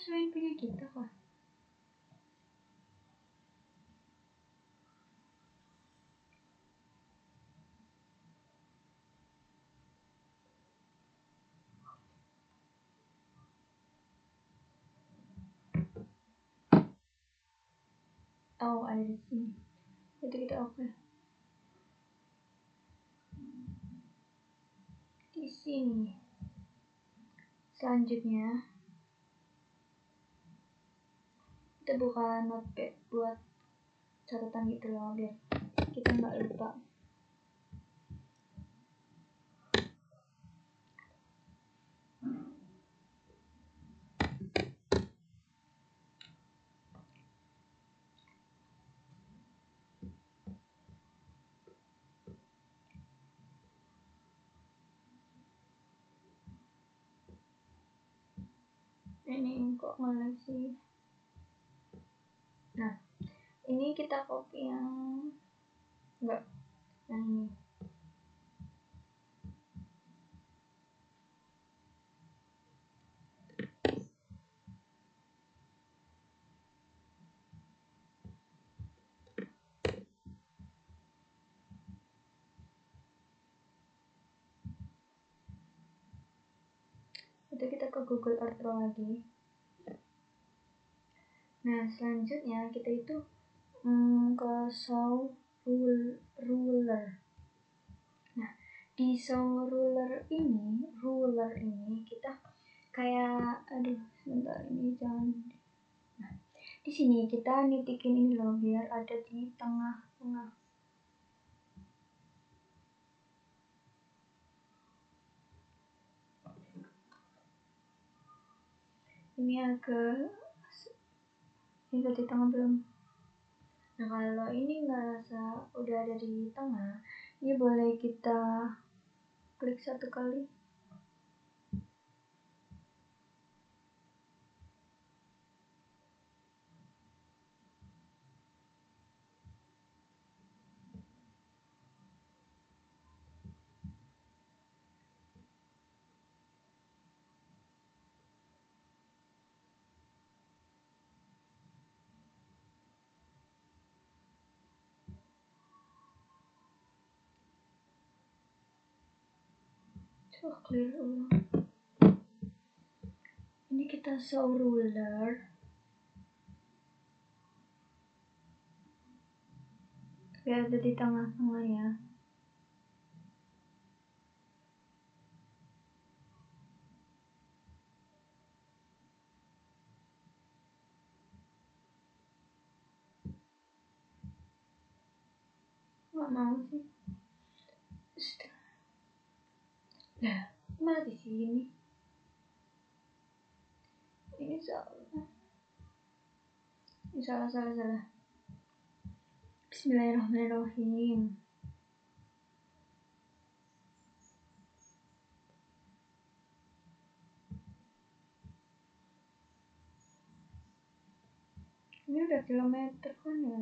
selain punya kita kah? Oh, ada di sini. Jadi kita oke. Di sini. Selanjutnya kita buka notepad buat catatan gitu loh, biar kita nggak lupa. Ini kok ngelag sih. Nah, ini kita copy yang enggak, yang ini. Itu kita ke Google Earth lagi. Nah, selanjutnya kita itu ke show ruler. Nah, di show ruler ini kita kayak, aduh sebentar, ini jangan. Nah, di sini kita nitikin ini loh, biar ada di tengah-tengah. Ini agak, ini udah di tengah belum? Nah, kalau ini ngerasa udah ada di tengah, ini boleh kita klik satu kali. Coba clear ulang. Ini kita show ruler. Biar ada di tengah-tengah ya. Nggak mau sih. Nah, malah di sini. Ini salah. Ini salah. Bismillahirrahmanirrahim. Ini udah kilometer kan ya.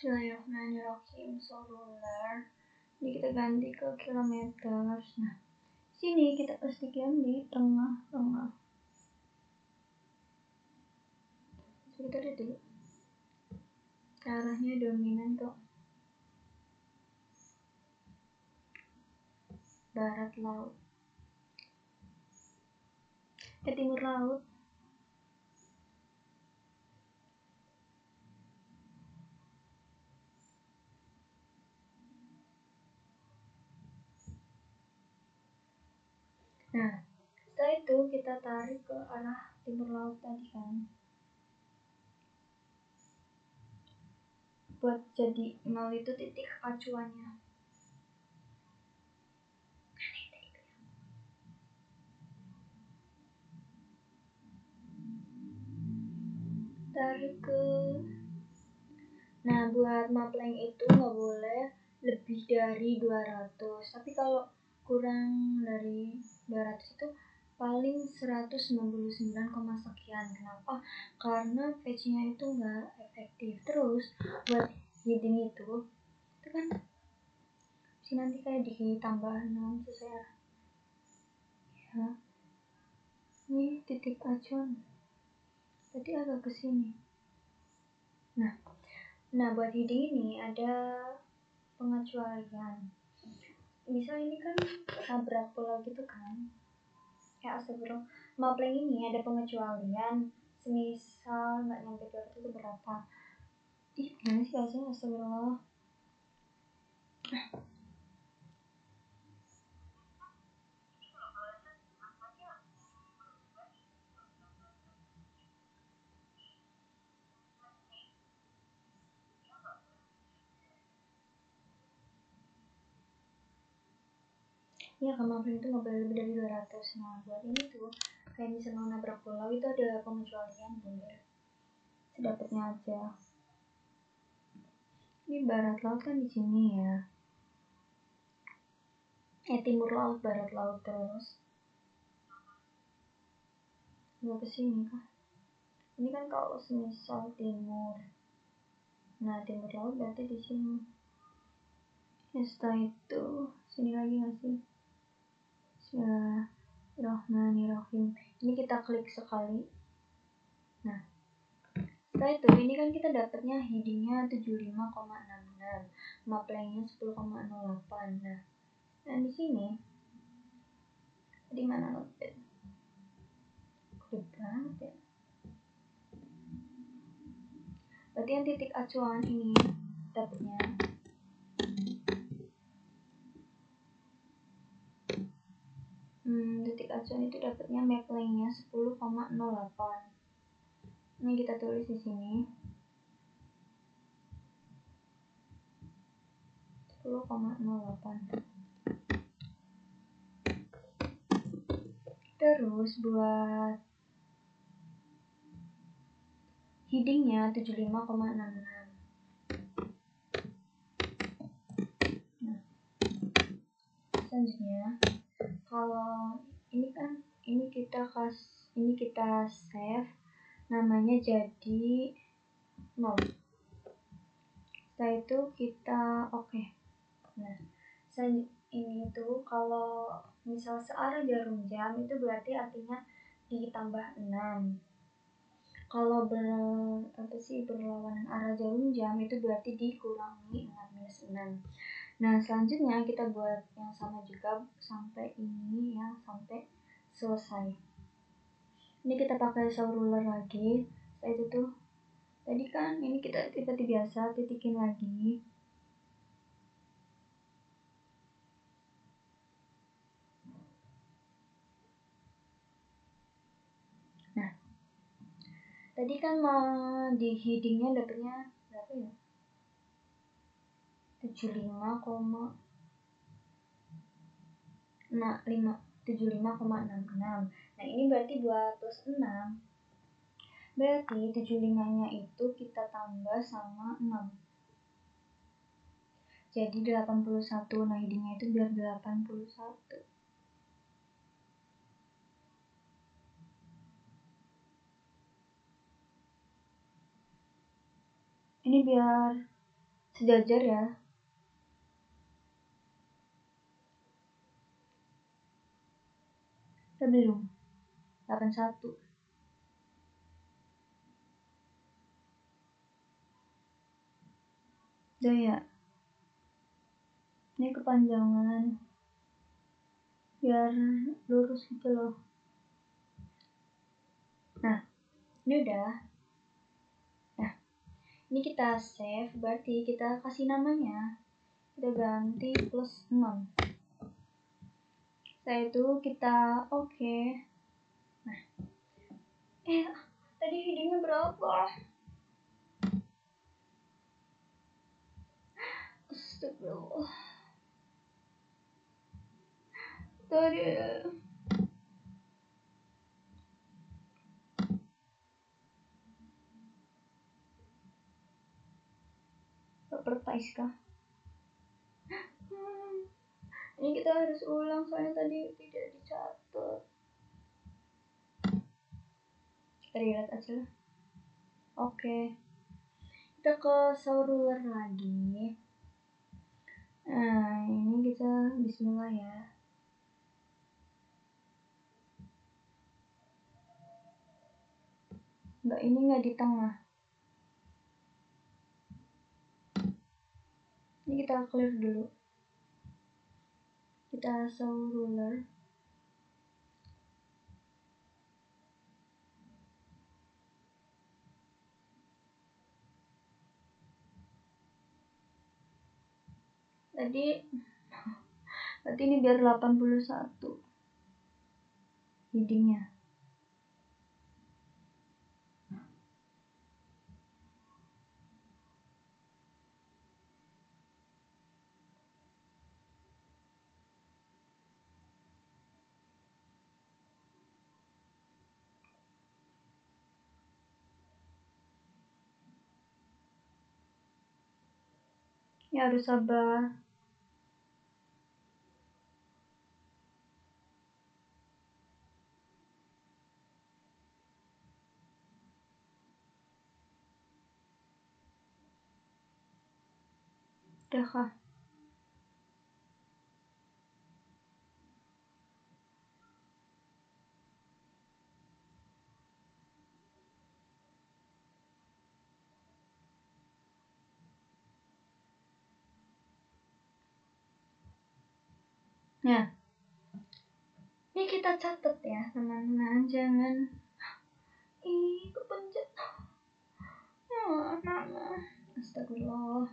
Bismillahirrahmanirrahim. Sorular. Ini kita ganti ke kilometer. Nah, sini kita pastikan di tengah-tengah. Kita lihat dulu. Arahnya dominan kok. Barat laut. Timur laut. Nah, setelah itu kita tarik ke arah timur laut tadi kan. Buat jadi 0 itu titik acuannya. Tarik ke. Nah, buat mapling itu nggak boleh lebih dari 200. Tapi kalau kurang dari 200 itu paling 199, sekian. Kenapa? Karena patch-nya itu nggak efektif. Terus buat heading itu kan si nanti kayak ditambah 6 sesuai ya. Ini titik acuan. Tadi agak ke sini. Nah, buat heading ini ada pengecualian. Misal ini kan nabrak pulau gitu kan. Ya astagfirullah. Mapling ini ada pengecualian. Semisal nggak nyampe 200 itu berapa? Gimana sih bahasanya, astagfirullah. Ya kan mapling itu nggak boleh lebih dari 200. Nah, buat ini tuh kayak misalnya mau nabrak pulau itu ada pengecualian, boleh sedapatnya aja. Ini barat laut kan di sini ya. Timur laut, barat laut, terus nggak ke sini kah? Ini kan kalau semisal timur. Nah, timur laut berarti di sini. Ya, setelah itu sini lagi nggak sih? Bismillahirrahmanirrahim. Ini kita klik sekali. Nah, setelah itu ini kan kita dapatnya headingnya 75,66, maplengnya 10,08. Nah, dan di sini di mana notepad? Gede banget ya. Berarti yang titik acuan ini dapatnya titik acuan itu dapatnya maplengnya 10,08. Ini kita tulis di sini 10,08. Terus buat headingnya 75,66. Nah, selanjutnya kalau ini kan ini kita save namanya jadi 0. Setelah itu kita oke. Nah, ini tuh kalau misal searah jarum jam itu berarti artinya ditambah 6. Kalau berlawanan arah jarum jam itu berarti dikurangi 6. Nah, selanjutnya kita buat yang sama juga sampai ini ya, sampai selesai. Ini kita pakai saw ruler lagi. Setelah itu tuh tadi kan ini kita seperti biasa titikin lagi. Nah, tadi kan mau di headingnya dapatnya berapa ya? 75,66. Nah, ini berarti 2 plus 6. Berarti 75-nya itu kita tambah sama 6. Jadi 81. Nah, headingnya itu biar 81. Ini biar sejajar ya. Udah belum? 81. Udah ya. Ini kepanjangan biar lurus gitu loh. Nah, ini udah. Nah, ini kita save, berarti kita kasih namanya. Kita ganti plus 6. Setelah itu kita oke. Nah, tadi headingnya berapa? Astagfirullah. Tadi advertise kah? Ini kita harus ulang soalnya tadi tidak dicatat. Kita lihat aja lah. Oke. Kita ke saw ruler lagi. Nah, ini kita bismillah ya. Enggak, ini enggak di tengah. Ini kita clear dulu. Kita saw ruler. Tadi berarti ini biar 81 headingnya. Ya harus sabar. Udah kah? Nah, ini kita catat ya teman-teman, jangan kepencet. Astagfirullah.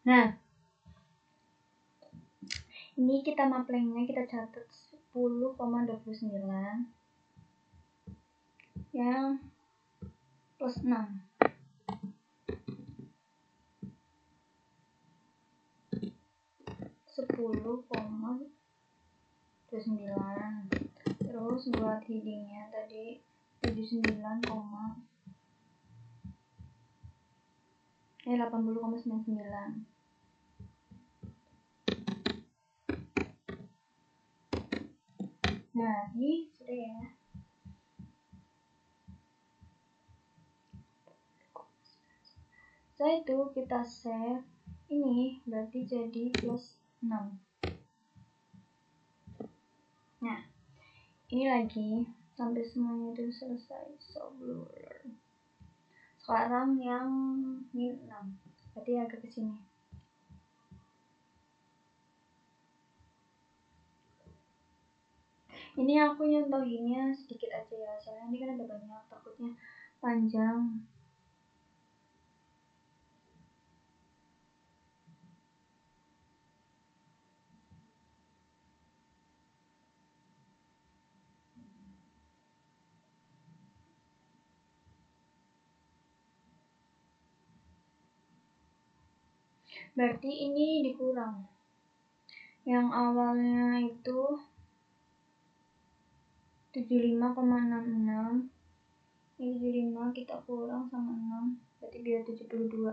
Nah, ini kita maplengnya kita catat 10,29 yang plus 6. 10,29. Terus buat headingnya tadi 80,99. Nah, ini sudah ya. Setelah itu kita save. Ini berarti jadi plus 6. Nah, ini lagi sampai semuanya itu selesai. Blur. Sekarang yang min 6. Berarti agak ke sini. Ini aku nyontohinnya sedikit aja ya, soalnya ini kan ada banyak, takutnya panjang. Berarti ini dikurang. Yang awalnya itu 75,66. Ini 75 kita kurang sama 6, berarti biar 72.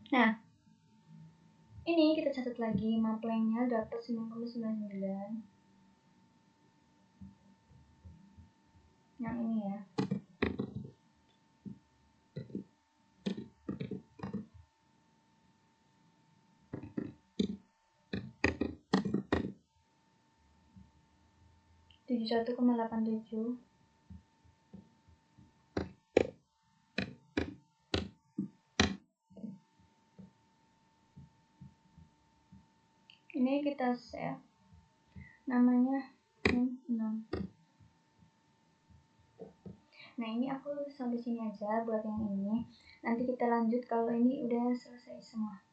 Nah, ini kita catat lagi, maplengnya dapat 9,99. Yang ini ya. Tujuh 71,87. Ini kita save, namanya 6. Nah, ini aku sampai sini aja buat yang ini. Nanti kita lanjut kalau ini udah selesai semua.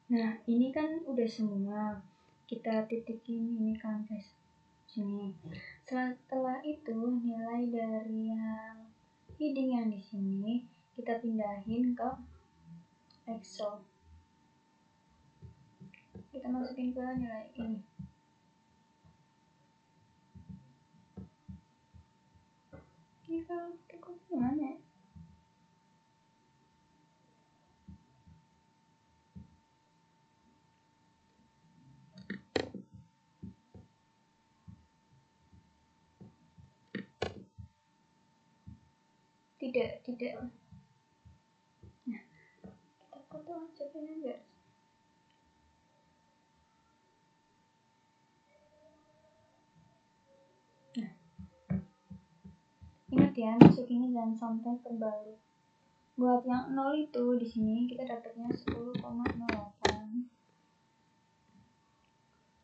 Nah, ini kan udah semua. Kita titikin ini kanvas sini. Setelah itu, nilai dari yang heading yang di sini kita pindahin ke Excel. kita masukin ke nilai ini. Ini kalau cukup gimana ya? Tidak. Nah, kita potong aja ini enggak. Nah, ingat ya, masukinnya jangan sampai kebalik. Buat yang 0 itu di sini kita dapatnya 10,08.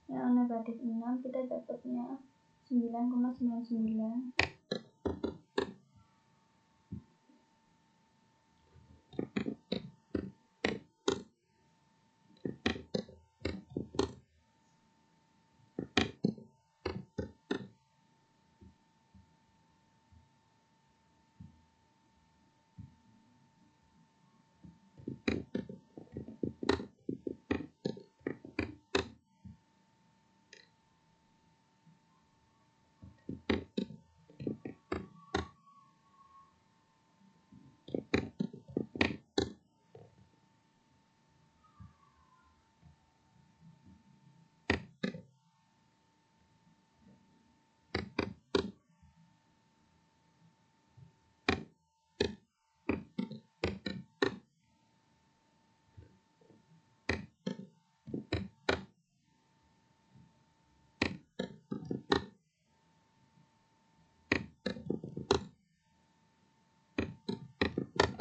Yang negatif 6 kita dapatnya 9,99.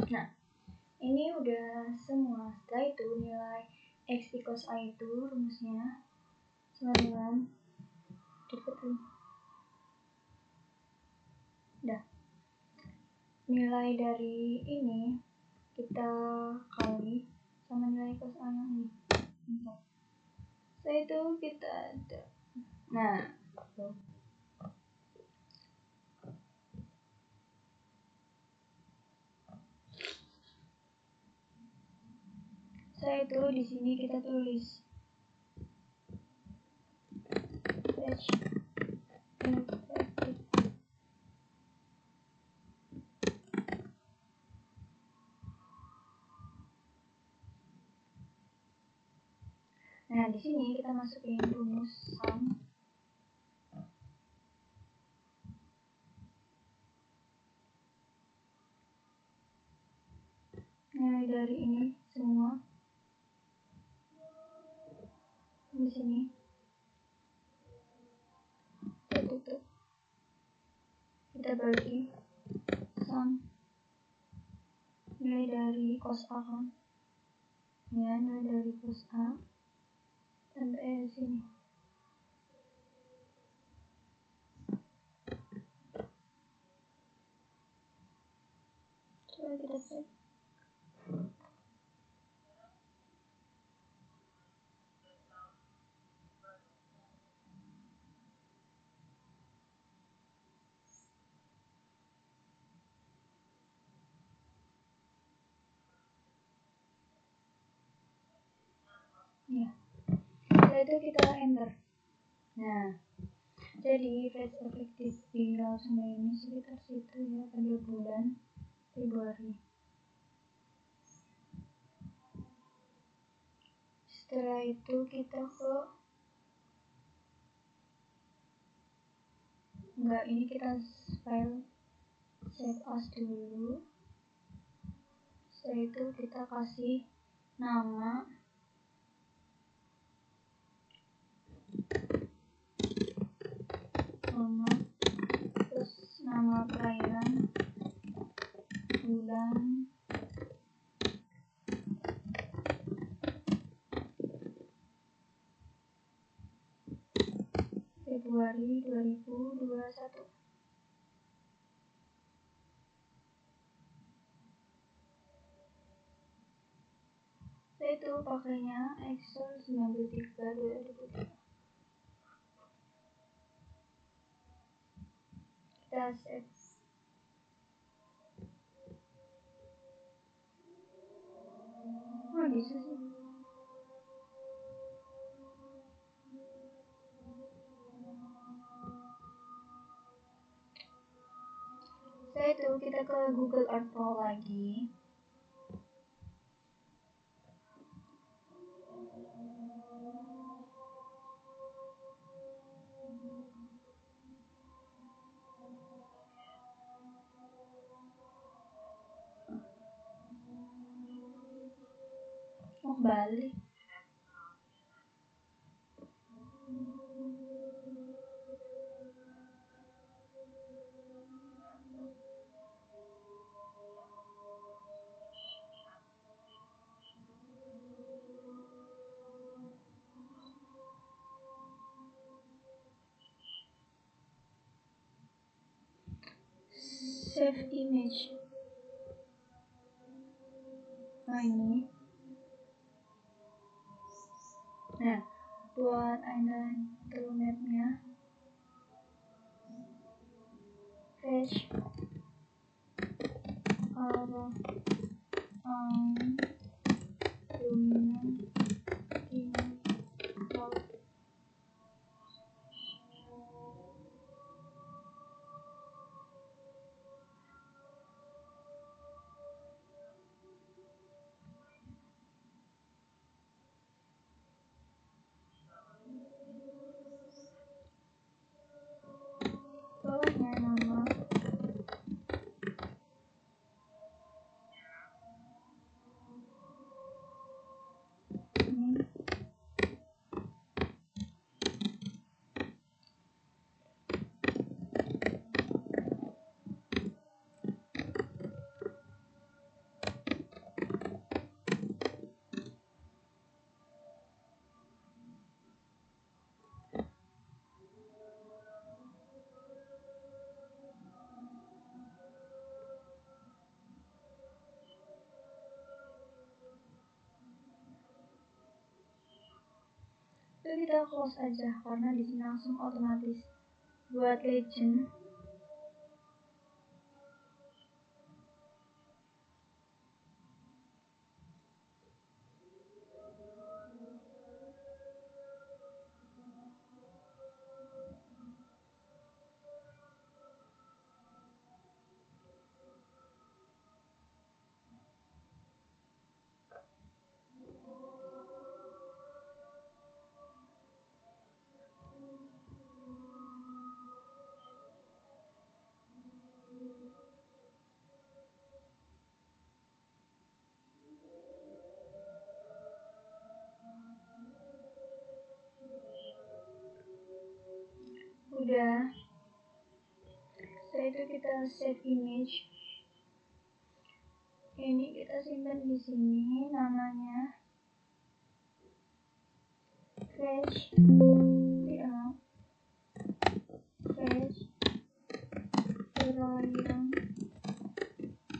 Nah, ini udah semua. Setelah itu nilai X equals A itu rumusnya sama dengan udah. Nilai dari ini kita kali sama nilai cos A yang ini. Setelah itu kita ada. Nah, setelah itu di sini kita tulis nah, di sini kita masukin rumus sum. Nilai dari ini semua di sini kita tutup, kita bagi sum nilai dari cos A kan ya, nilai dari cos A sampai di sini. Coba kita cek. Ya, setelah itu kita enter. Nah, jadi flash efektif di langsung ini sekitar situ ya, pada bulan Februari. Setelah itu kita ke ini kita file save as dulu. Setelah itu kita kasih nama terus nama perairan, bulan, Februari 2021. Setelah itu pakainya Excel 93 2003. Kita save. Bisa sih. itu kita ke Google Earth Pro lagi. Oh, balik. Save image. Nah, ini. Nah, buat internet-nya fetch dominant import bawahnya nama ini. Itu kita close aja karena di sini langsung otomatis buat legend. Udah. Setelah itu kita save image. Ini kita simpan di sini, namanya fetch fetch perayaan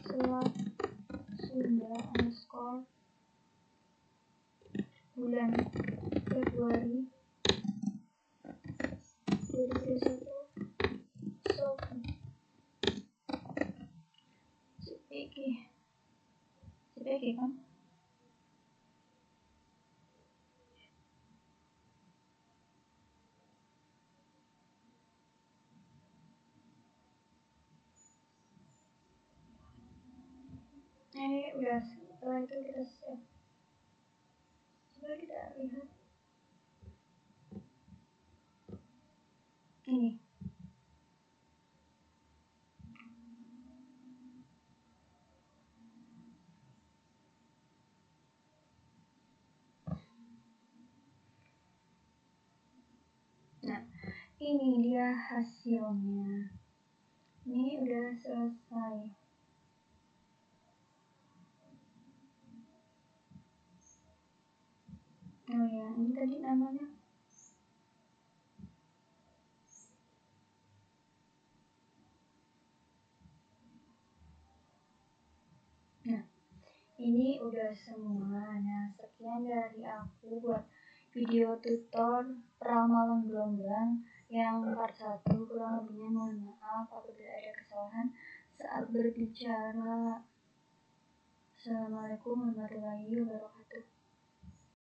Selat Sunda underscore bulan Februari 2021 CPG kan. Ini udah, setelah itu kita save. Coba kita lihat ini. Nah, ini dia hasilnya. Ini udah selesai. Oh ya, ini tadi namanya. Nah, ini udah semua. Nah, sekian dari aku buat video tutor ramalan gelombang yang part 1. Kurang lebihnya mohon maaf apabila ada kesalahan saat berbicara. Assalamualaikum warahmatullahi wabarakatuh.